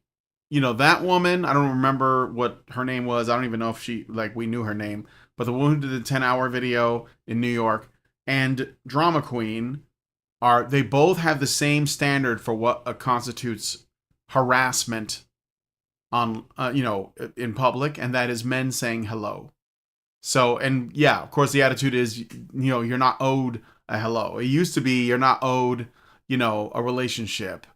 that woman, I don't remember what her name was. I don't even know if we knew her name, but the woman who did the 10-hour video in New York and Drama Queen they both have the same standard for what constitutes harassment on, in public, and that is men saying hello. So, and yeah, of course the attitude is, you're not owed a hello. It used to be you're not owed, a relationship.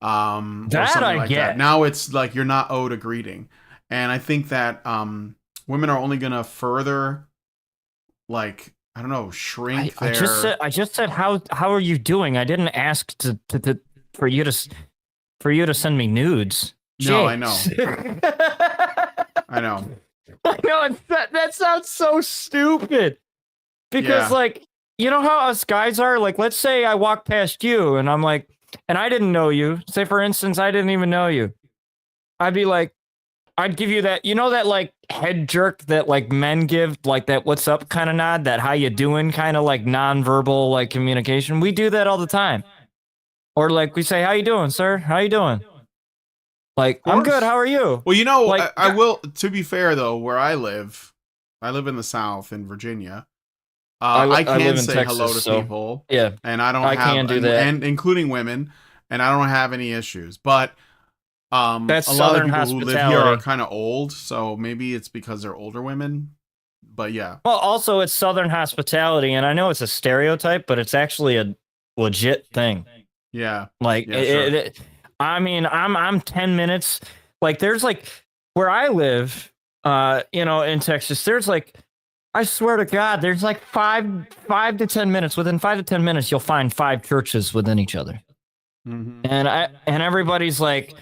Or That something I like get. that. Now it's like you're not owed a greeting. And I think that women are only gonna further, like, I don't know, shrink I just said how are you doing? I didn't ask for you to send me nudes. No, I know. Jeez. I know. I know, that sounds so stupid. Because, Yeah. like, you know how us guys are? Like, let's say I walk past you and I'm like, and I didn't know you. Say, for instance, I didn't even know you. I'd be like, I'd give you that, that, like, head jerk that like men give, like that what's up kind of nod, that how you doing kind of like nonverbal like communication. We do that all the time. Or like we say, how you doing, sir? How you doing? Like, I'm course. good. How are you? Well, you know, Like, I will. To be fair, though, where I live in the South in Virginia. I can live in say Texas, hello to so- people, Yeah. and I don't I have, can do that. and including women, and I don't have any issues. But That's a lot of Southern people who live here are hospitality. kind of old, so maybe it's because they're older women. But yeah, Well, also it's Southern hospitality, and I know it's a stereotype, but it's actually a legit thing. yeah, Like, Yeah, sure. I mean, I'm 10 minutes. Like, there's like where I live, in Texas. There's like, I swear to God, there's like 5 to 10 minutes. Within 5 to 10 minutes, you'll find 5 churches within each other, Mhm. and everybody's like,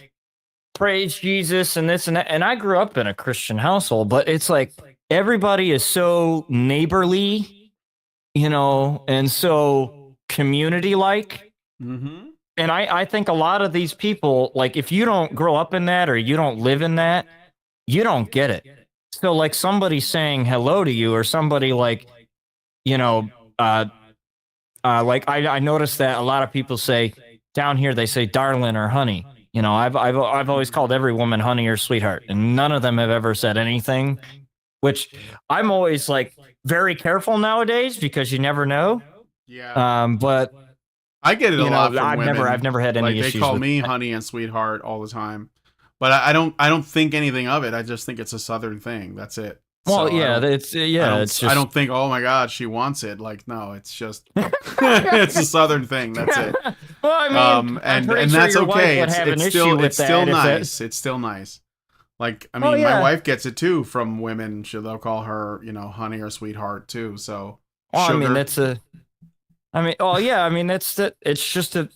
praise Jesus and this and that. And I grew up in a Christian household, but it's like everybody is so neighborly, and so community like. Mhm. And I think a lot of these people, like, if you don't grow up in that or you don't live in that, you don't get it. So, like, somebody saying hello to you or somebody like, like I noticed that a lot of people say down here, they say darling or honey. I've always called every woman honey or sweetheart, and none of them have ever said anything, which I'm always like very careful nowadays because you never know. Yeah, But I get it a lot from women. I've never had any like issues they call with me honey and sweetheart all the time, but I don't think anything of it. I just think it's a Southern thing. That's it. Well, So yeah, it's just I don't think, oh my God, she wants it. Like, no, it's just it's a Southern thing. That's it. Well, I mean, I'm And pretty and sure that's your wife okay. would have an It's issue still with it's still that if it- nice. It's still nice. Like, I Oh, mean, yeah. my wife gets it too from women. They'll call her, honey or sweetheart too. So Well, I mean, sugar. it's just a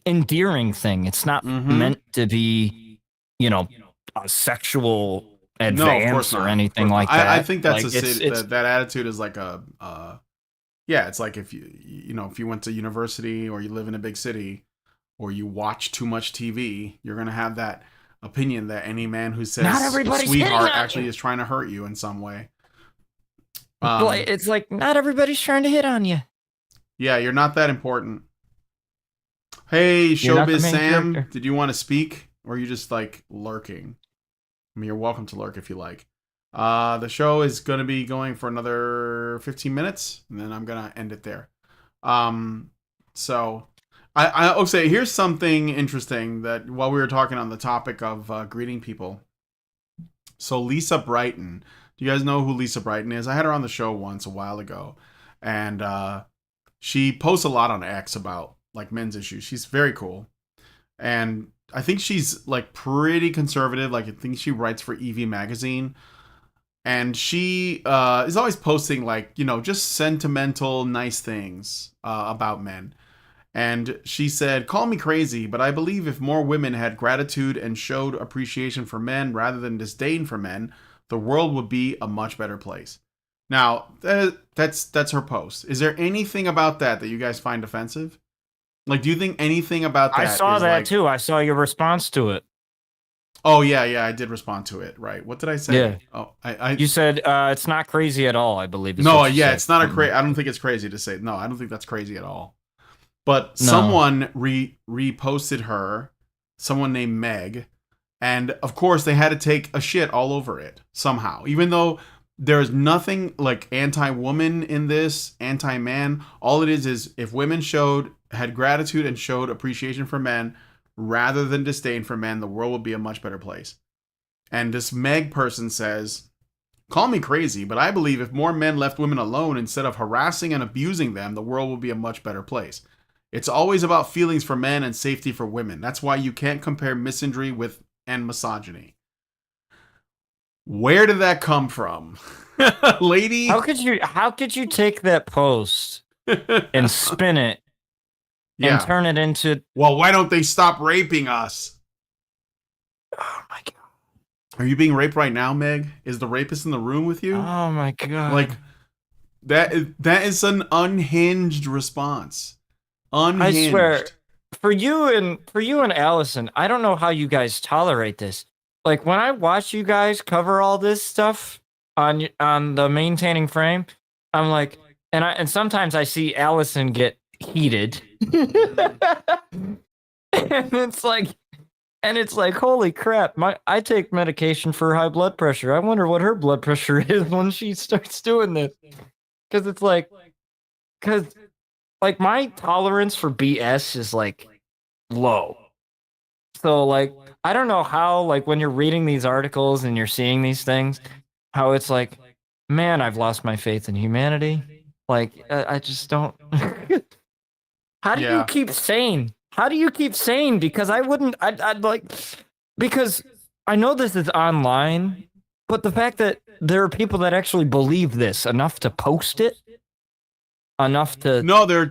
endearing thing. It's not Mhm. meant to be, a sexual No, of advance course not. or anything Of course like not. that. I think that's Like, that attitude is like it's like if if you went to university or you live in a big city or you watch too much TV, you're gonna have that opinion that any man who says Not everybody's hitting sweetheart on actually you. is trying to hurt you in some way. it's like not everybody's trying to hit on you. Yeah, you're not that important. Hey, You're not the Showbiz main Sam, character. did you want to speak or are you just like lurking? I mean, you're welcome to lurk if you like. The show is going to be going for another 15 minutes, and then I'm going to end it there. So I'll say here's something interesting that while we were talking on the topic of greeting people. So Lisa Brighton, do you guys know who Lisa Brighton is? I had her on the show once a while ago, and she posts a lot on X about like men's issues. She's very cool, and I think she's like pretty conservative. Like I think she writes for EV magazine, and she is always posting like just sentimental, nice things about men. And she said, "Call me crazy, but I believe if more women had gratitude and showed appreciation for men rather than disdain for men, the world would be a much better place." Now, that's her post. Is there anything about that you guys find offensive? Like, do you think anything about that? I saw is that like, too. I saw your response to it. Oh yeah, I did respond to it. Right. What did I say? Yeah. Oh, I You said it's not crazy at all, I believe. Is no, what you yeah, said. it's not a crazy. I don't think it's crazy to say. No, I don't think that's crazy at all. But No. someone reposted her, someone named Meg, and of course they had to take a shit all over it somehow. Even though there's nothing like anti-woman in this, anti-man. All it is if women had gratitude and showed appreciation for men rather than disdain for men, the world would be a much better place. And this Meg person says, "Call me crazy, but I believe if more men left women alone instead of harassing and abusing them, the world would be a much better place. It's always about feelings for men and safety for women. That's why you can't compare misandry and misogyny." Where did that come from? Lady? How could you take that post and spin it and turn it into Well, why don't they stop raping us? oh my god. Are you being raped right now, Meg? Is the rapist in the room with you? Oh my god. Like that is an unhinged response. Unhinged. I swear, for you and Allison, I don't know how you guys tolerate this. Like when I watch you guys cover all this stuff, on the maintaining frame. I'm like, and sometimes I see Allison get heated, and it's like, holy crap! I take medication for high blood pressure. I wonder what her blood pressure is when she starts doing this, because my tolerance for BS is like low. So like, I don't know how, like, when you're reading these articles and you're seeing these things, how it's like, man, I've lost my faith in humanity. Like, I just don't. How do you keep sane? How do you keep sane? Because I'd like, because I know this is online, but the fact that there are people that actually believe this enough to post it, enough to No, they're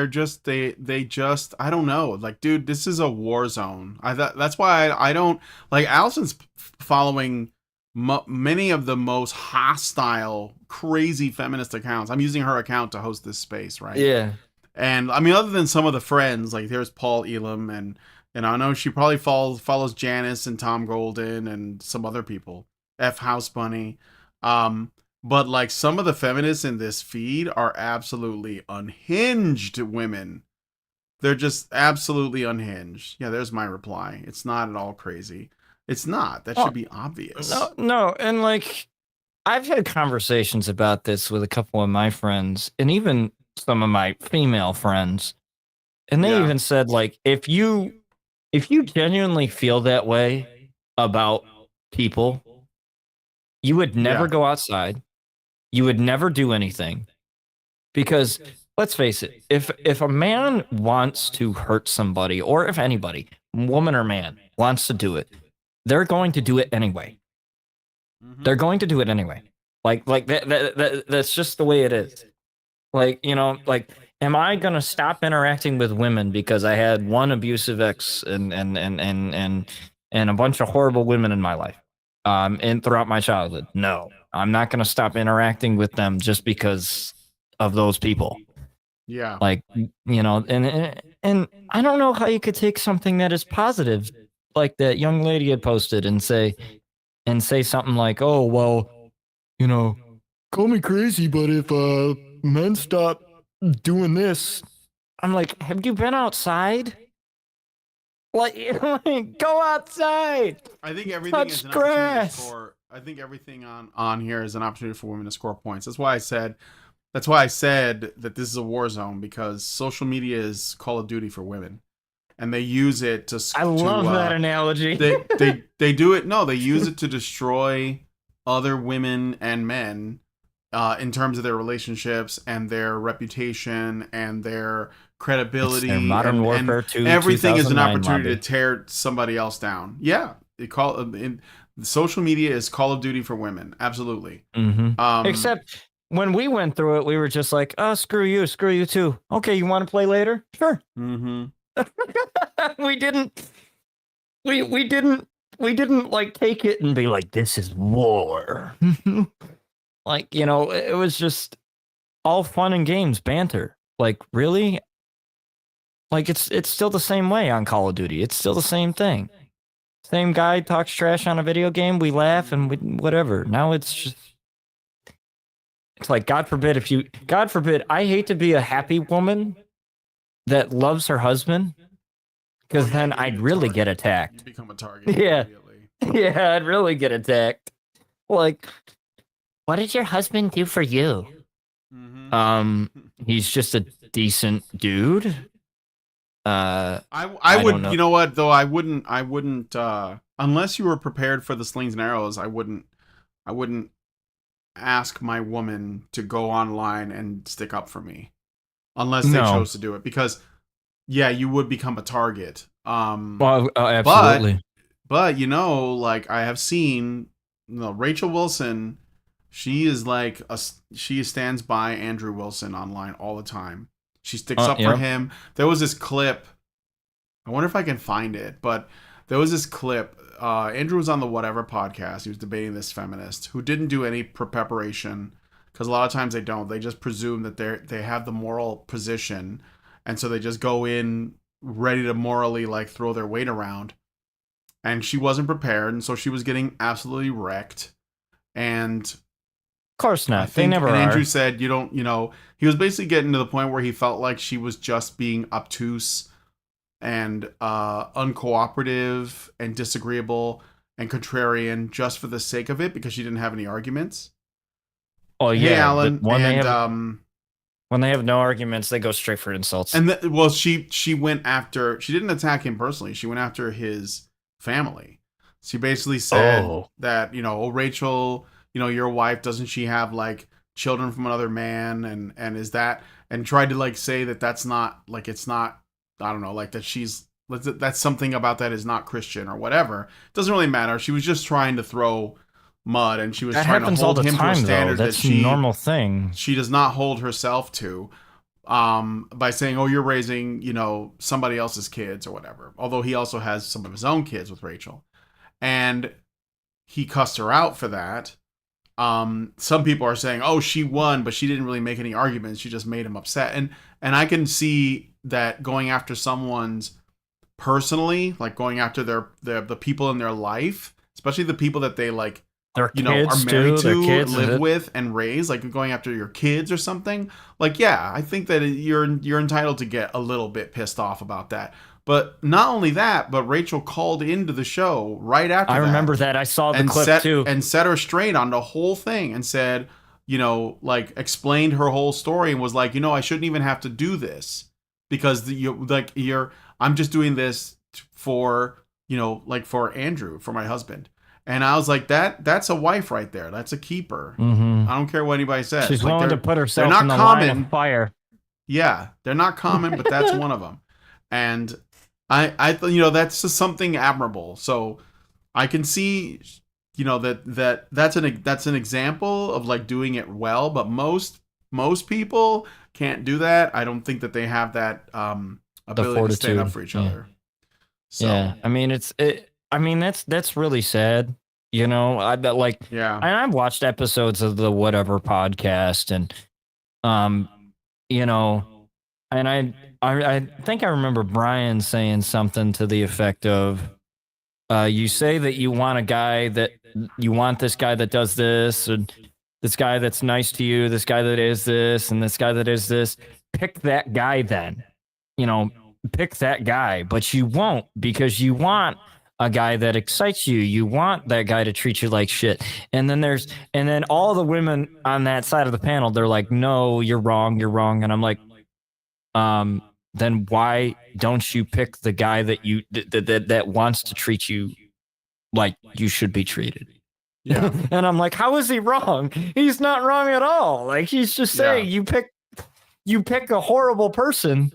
just they just I don't know. Like, dude, this is a war zone. That's why I don't like Allison's following many of the most hostile, crazy feminist accounts. I'm using her account to host this space, right? Yeah. And I mean, other than some of the friends, like there's Paul Elam, and I know she probably follows Janice and Tom Golden and some other people, F House Bunny. But like some of the feminists in this feed are absolutely unhinged women. They're just absolutely unhinged. Yeah, there's my reply. It's not at all crazy. It's not. That should be obvious. No, and like I've had conversations about this with a couple of my friends, and even some of my female friends, and they even said, like, if you genuinely feel that way about people, you would never go outside. You would never do anything, because let's face it, if a man wants to hurt somebody, or if anybody, woman or man, wants to do it, they're going to do it anyway. They're going to do it anyway. Like that's just the way it is. Like, you know, like, am I gonna stop interacting with women because I had one abusive ex and a bunch of horrible women in my life, and throughout my childhood? No, I'm not gonna stop interacting with them just because of those people. Yeah. Like, you know, and I don't know how you could take something that is positive, like that young lady had posted, and say something like, oh, well, you know, call me crazy, but if men stop doing this, I'm like, have you been outside? Like, go outside. I think everything is an opportunity for. I think everything on here is an opportunity for women to score points. That's why I said that this is a war zone, because social media is Call of Duty for women, and they use it to. I love that analogy. They do it. No, they use it to destroy other women and men, in terms of their relationships and their reputation and their credibility. It's their Modern Warfare 2, everything is an 2009 opportunity lobby. to tear somebody else down. Yeah, social media is Call of Duty for women. Absolutely. Mm-hmm. Except when we went through it, we were just like, oh, screw you too. Okay, you want to play later? Sure. Mm-hmm. We didn't like take it and be like, this is war. Like, you know, it was just all fun and games, banter. Like, really? Like, it's still the same way on Call of Duty. It's still the same thing. Same guy talks trash on a video game, we laugh and whatever. Now it's just, it's like, God forbid, I hate to be a happy woman that loves her husband, because then I'd really get attacked. You become a target. Yeah. Immediately. Yeah, I'd really get attacked. Like, what did your husband do for you? Mm-hmm. He's just a decent dude. I would, don't know. you know what, though, I wouldn't, unless you were prepared for the slings and arrows, I wouldn't ask my woman to go online and stick up for me, unless they chose to do it, because, yeah, you would become a target. Well, absolutely. But you know, like, I have seen, you know, Rachel Wilson, she stands by Andrew Wilson online all the time. She sticks up for him. There was this clip. I wonder if I can find it, but there was this clip. Andrew was on the Whatever podcast. He was debating this feminist who didn't do any preparation, because a lot of times they don't. They just presume that they have the moral position, and so they just go in ready to morally, like, throw their weight around. And she wasn't prepared, and so she was getting absolutely wrecked. And course I not. They think, never and are. Andrew said, you don't, he was basically getting to the point where he felt like she was just being obtuse and uncooperative and disagreeable and contrarian just for the sake of it because she didn't have any arguments. Oh yeah, Hey, Alan, when they have no arguments, they go straight for insults. and she went after. She didn't attack him personally. She went after his family. She basically said that Rachel, your wife, doesn't she have like children from another man, and is that, and tried to like say that that's not like, it's not, I don't know, like that's something about that is not Christian or whatever. Doesn't really matter. She was just trying to throw mud, and she was that trying to happens all hold the him time, to a standard though. That's that she normal thing. she does not hold herself to, by saying, oh, you're raising somebody else's kids or whatever, although he also has some of his own kids with Rachel, and he cussed her out for that. Some people are saying, oh, she won, but she didn't really make any arguments, she just made him upset, and I can see that going after someone's personally, like going after the people in their life, especially the people that they like, Their are kids married too. Their to, kids live with, and raise, like going after your kids or something. Like, yeah, I think that you're entitled to get a little bit pissed off about that. But not only that, but Rachel called into the show right after I that. remember that. I saw the clip too. And set her straight on the whole thing and said, like explained her whole story and was like, I shouldn't even have to do this because I'm just doing this for, like for Andrew, for my husband. And I was like, that's a wife right there. That's a keeper. Mm-hmm. I don't care what anybody says. She's like, willing to put herself not in the common. line of fire. Yeah, they're not common, but that's one of them. And I that's just something admirable. So I can see, that's an example of like doing it well, but most people can't do that. I don't think that they have that ability to stand up for each other. So, yeah, I mean that's really sad. And I've watched episodes of the Whatever podcast, and and I think I remember Brian saying something to the effect of, you say that you want this guy that does this, and this guy that's nice to you, this guy that is this, and this guy that is this. Pick that guy then. Pick that guy, but you won't, because you want a guy that excites you. You want that guy to treat you like shit. And then all the women on that side of the panel, they're like, no, you're wrong. And I'm like, then why don't you pick the guy that wants to treat you like you should be treated? Yeah. And I'm like, how is he wrong? He's not wrong at all. Like, he's just saying, you pick a horrible person,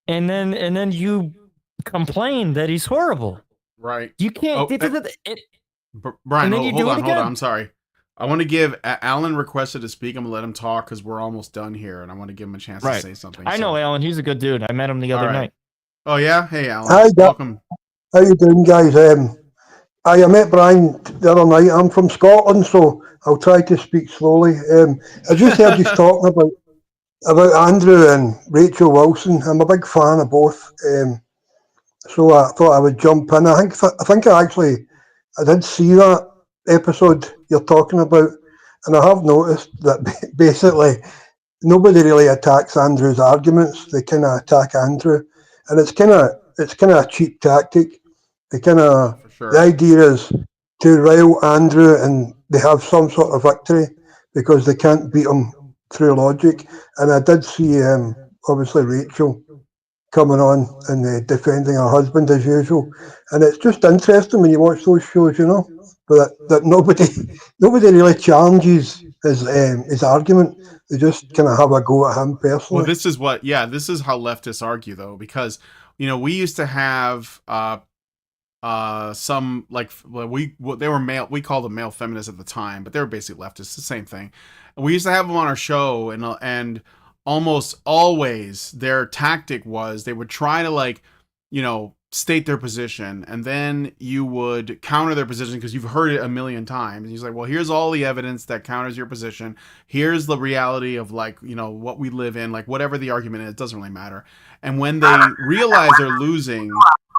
and then you complain that he's horrible. Right. You can't. Brian, hold on. I'm sorry. I want to give Alan requested to speak. I'm gonna let him talk because we're almost done here, and I want to give him a chance to say something. I know Alan. He's a good dude. I met him the other night. Oh yeah. Hey Alan. Hi, welcome. How you doing, guys? I met Brian the other night. I'm from Scotland, so I'll try to speak slowly. I just heard you talking about Andrew and Rachel Wilson. I'm a big fan of both. So I thought I would jump in. I think I did see that episode you're talking about, and I have noticed that basically nobody really attacks Andrew's arguments. They kind of attack Andrew, and it's kind of a cheap tactic. The idea is to rile Andrew, and they have some sort of victory because they can't beat him through logic. And I did see obviously Rachel coming on and defending her husband as usual, and it's just interesting when you watch those shows, but that nobody really challenges his argument. They just kind of have a go at him personally. Well, this is how leftists argue, though, because we used to have some, like, they were male, we called them male feminists at the time, but they were basically leftists, the same thing. And we used to have them on our show, and almost always their tactic was they would try to state their position, and then you would counter their position because you've heard it a million times. And he's like, well, here's all the evidence that counters your position. Here's the reality of what we live in, like whatever the argument is, it doesn't really matter. And when they realize they're losing,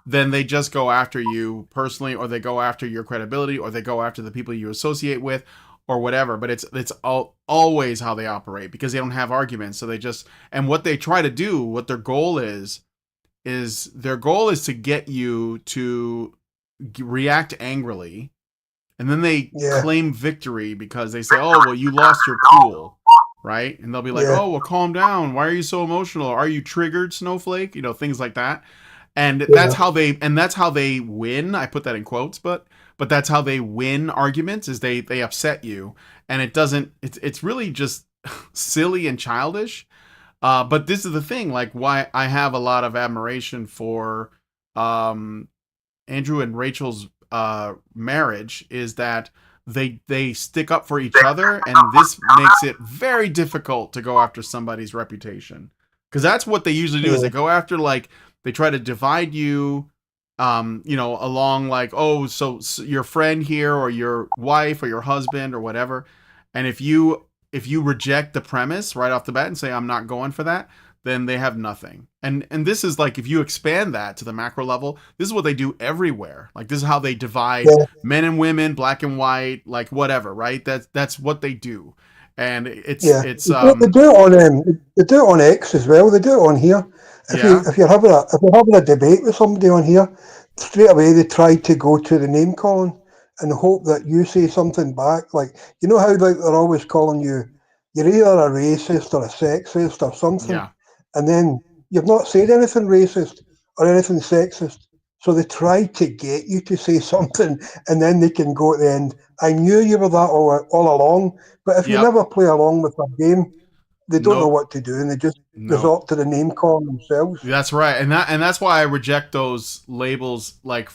then they just go after you personally, or they go after your credibility, or they go after the people you associate with, or whatever, but it's always how they operate because they don't have arguments. So they just, and what they try to do, what their goal is their goal is to get you to react angrily, and then they Yeah. claim victory because they say, "Oh, well, you lost your cool," right? And they'll be like, Yeah. "Oh, well, calm down. Why are you so emotional? Are you triggered, Snowflake?" You know, things like that. And that's how they win. I put that in quotes, but that's how they win arguments is they upset you, and it's really just silly and childish. But this is the thing, like why I have a lot of admiration for Andrew and Rachel's marriage is that they stick up for each other, and this makes it very difficult to go after somebody's reputation, because that's what they usually do is they go after, like, they try to divide you, along, like, oh, so your friend here or your wife or your husband or whatever, and if you reject the premise right off the bat and say I'm not going for that, then they have nothing. And this is like, if you expand that to the macro level, this is what they do everywhere. Like, this is how they divide men and women, black and white, like whatever, right? That's what they do. And it's they do it on X as well. They do it on here. If you're having a debate with somebody on here, straight away they try to go to the name calling and hope that you say something back. Like, you know how like they're always calling you're either a racist or a sexist or something. Yeah. And then you've not said anything racist or anything sexist. So they try to get you to say something, and then they can go at the end, I knew you were that all along. But if you never play along with a game, they don't know what to do, and they just resort to the name calling themselves. That's right. And that's why I reject those labels, like,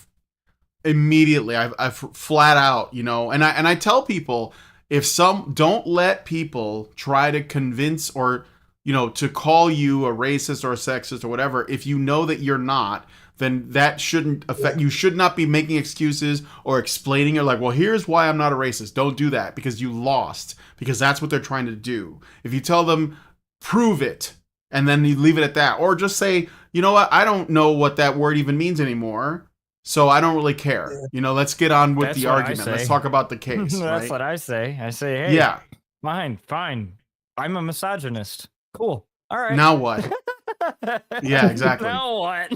immediately. I've flat out, and I tell people, don't let people try to convince or, to call you a racist or a sexist or whatever. If you know that you're not, then that shouldn't affect, you should not be making excuses or explaining it like, well, here's why I'm not a racist. Don't do that because you lost, because that's what they're trying to do. If you tell them, prove it, and then you leave it at that, or just say, you know what, I don't know what that word even means anymore, so I don't really care. Let's get on with the argument. Let's talk about the case. That's right? what I say. I say, hey, yeah, fine. I'm a misogynist. Cool. All right. Now what? Yeah, exactly. Now what?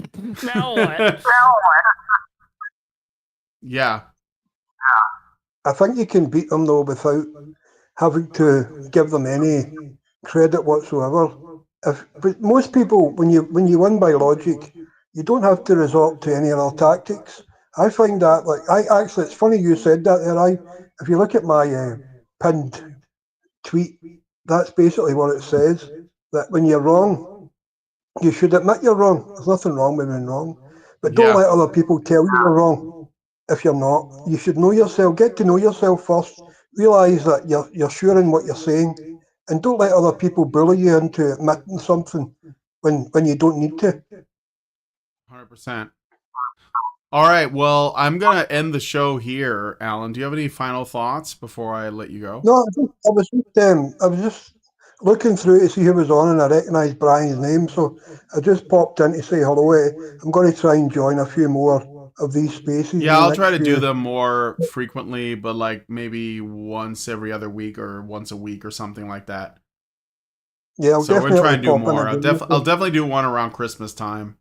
Yeah. I think you can beat them though without having to give them any credit whatsoever. But most people, when you win by logic, you don't have to resort to any other tactics. I find that, it's funny you said that there. If you look at my pinned tweet, that's basically what it says. That when you're wrong, you should admit you're wrong. There's nothing wrong with being wrong. But don't let other people tell you you're wrong if you're not. You should know yourself. Get to know yourself first. Realise that you're sure in what you're saying. And don't let other people bully you into admitting something when you don't need to. 100%. All right. Well, I'm going to end the show here. Alan, do you have any final thoughts before I let you go? No, I was just looking through to see who was on, and I recognised Brian's name, so I just popped in to say hello. I'm going to try and join a few more of these spaces. Yeah, I'll try to do them more frequently, but like maybe once every other week or once a week or something like that. Yeah, we're trying to do more. I'll definitely do one around Christmas time.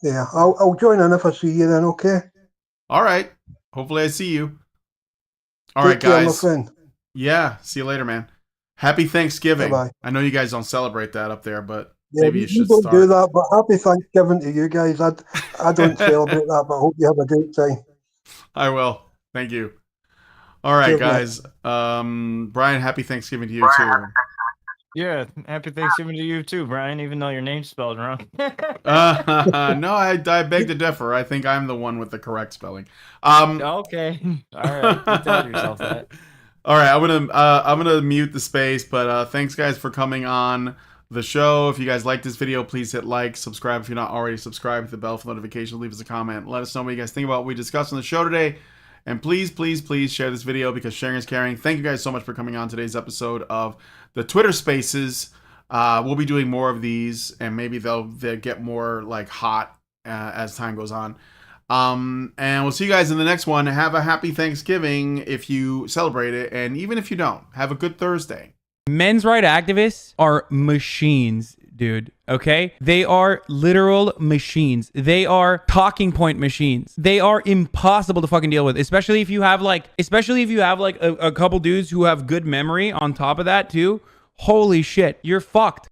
Yeah, I'll join in if I see you then. Okay. All right. Hopefully I see you. All right, Take care, guys. my friend. Yeah. See you later, man. Happy Thanksgiving. Bye-bye. I know you guys don't celebrate that up there, but Yeah, maybe you should don't start. do that, but happy Thanksgiving to you guys. I don't celebrate that, but I hope you have a great time. I will. Thank you. All right, Cheers, guys. Brian, happy Thanksgiving to you too. Yeah, happy Thanksgiving to you too, Brian, even though your name's spelled wrong. No, I beg to differ. I think I'm the one with the correct spelling. Okay. All right. You tell yourself that. All right, I'm gonna mute the space, but thanks guys for coming on the show. If you guys like this video, please hit like, subscribe if you're not already subscribed, hit the bell for notifications, leave us a comment, let us know what you guys think about what we discussed on the show today, and please share this video because sharing is caring. Thank you guys so much for coming on today's episode of the Twitter Spaces. We'll be doing more of these, and maybe they'll get more like hot as time goes on. And we'll see you guys in the next one. Have a happy Thanksgiving if you celebrate it, and even if you don't, have a good Thursday. Men's right activists are machines, dude. Okay? They are literal machines. They are talking point machines. They are impossible to fucking deal with, especially if you have like a couple dudes who have good memory on top of that too. Holy shit, you're fucked.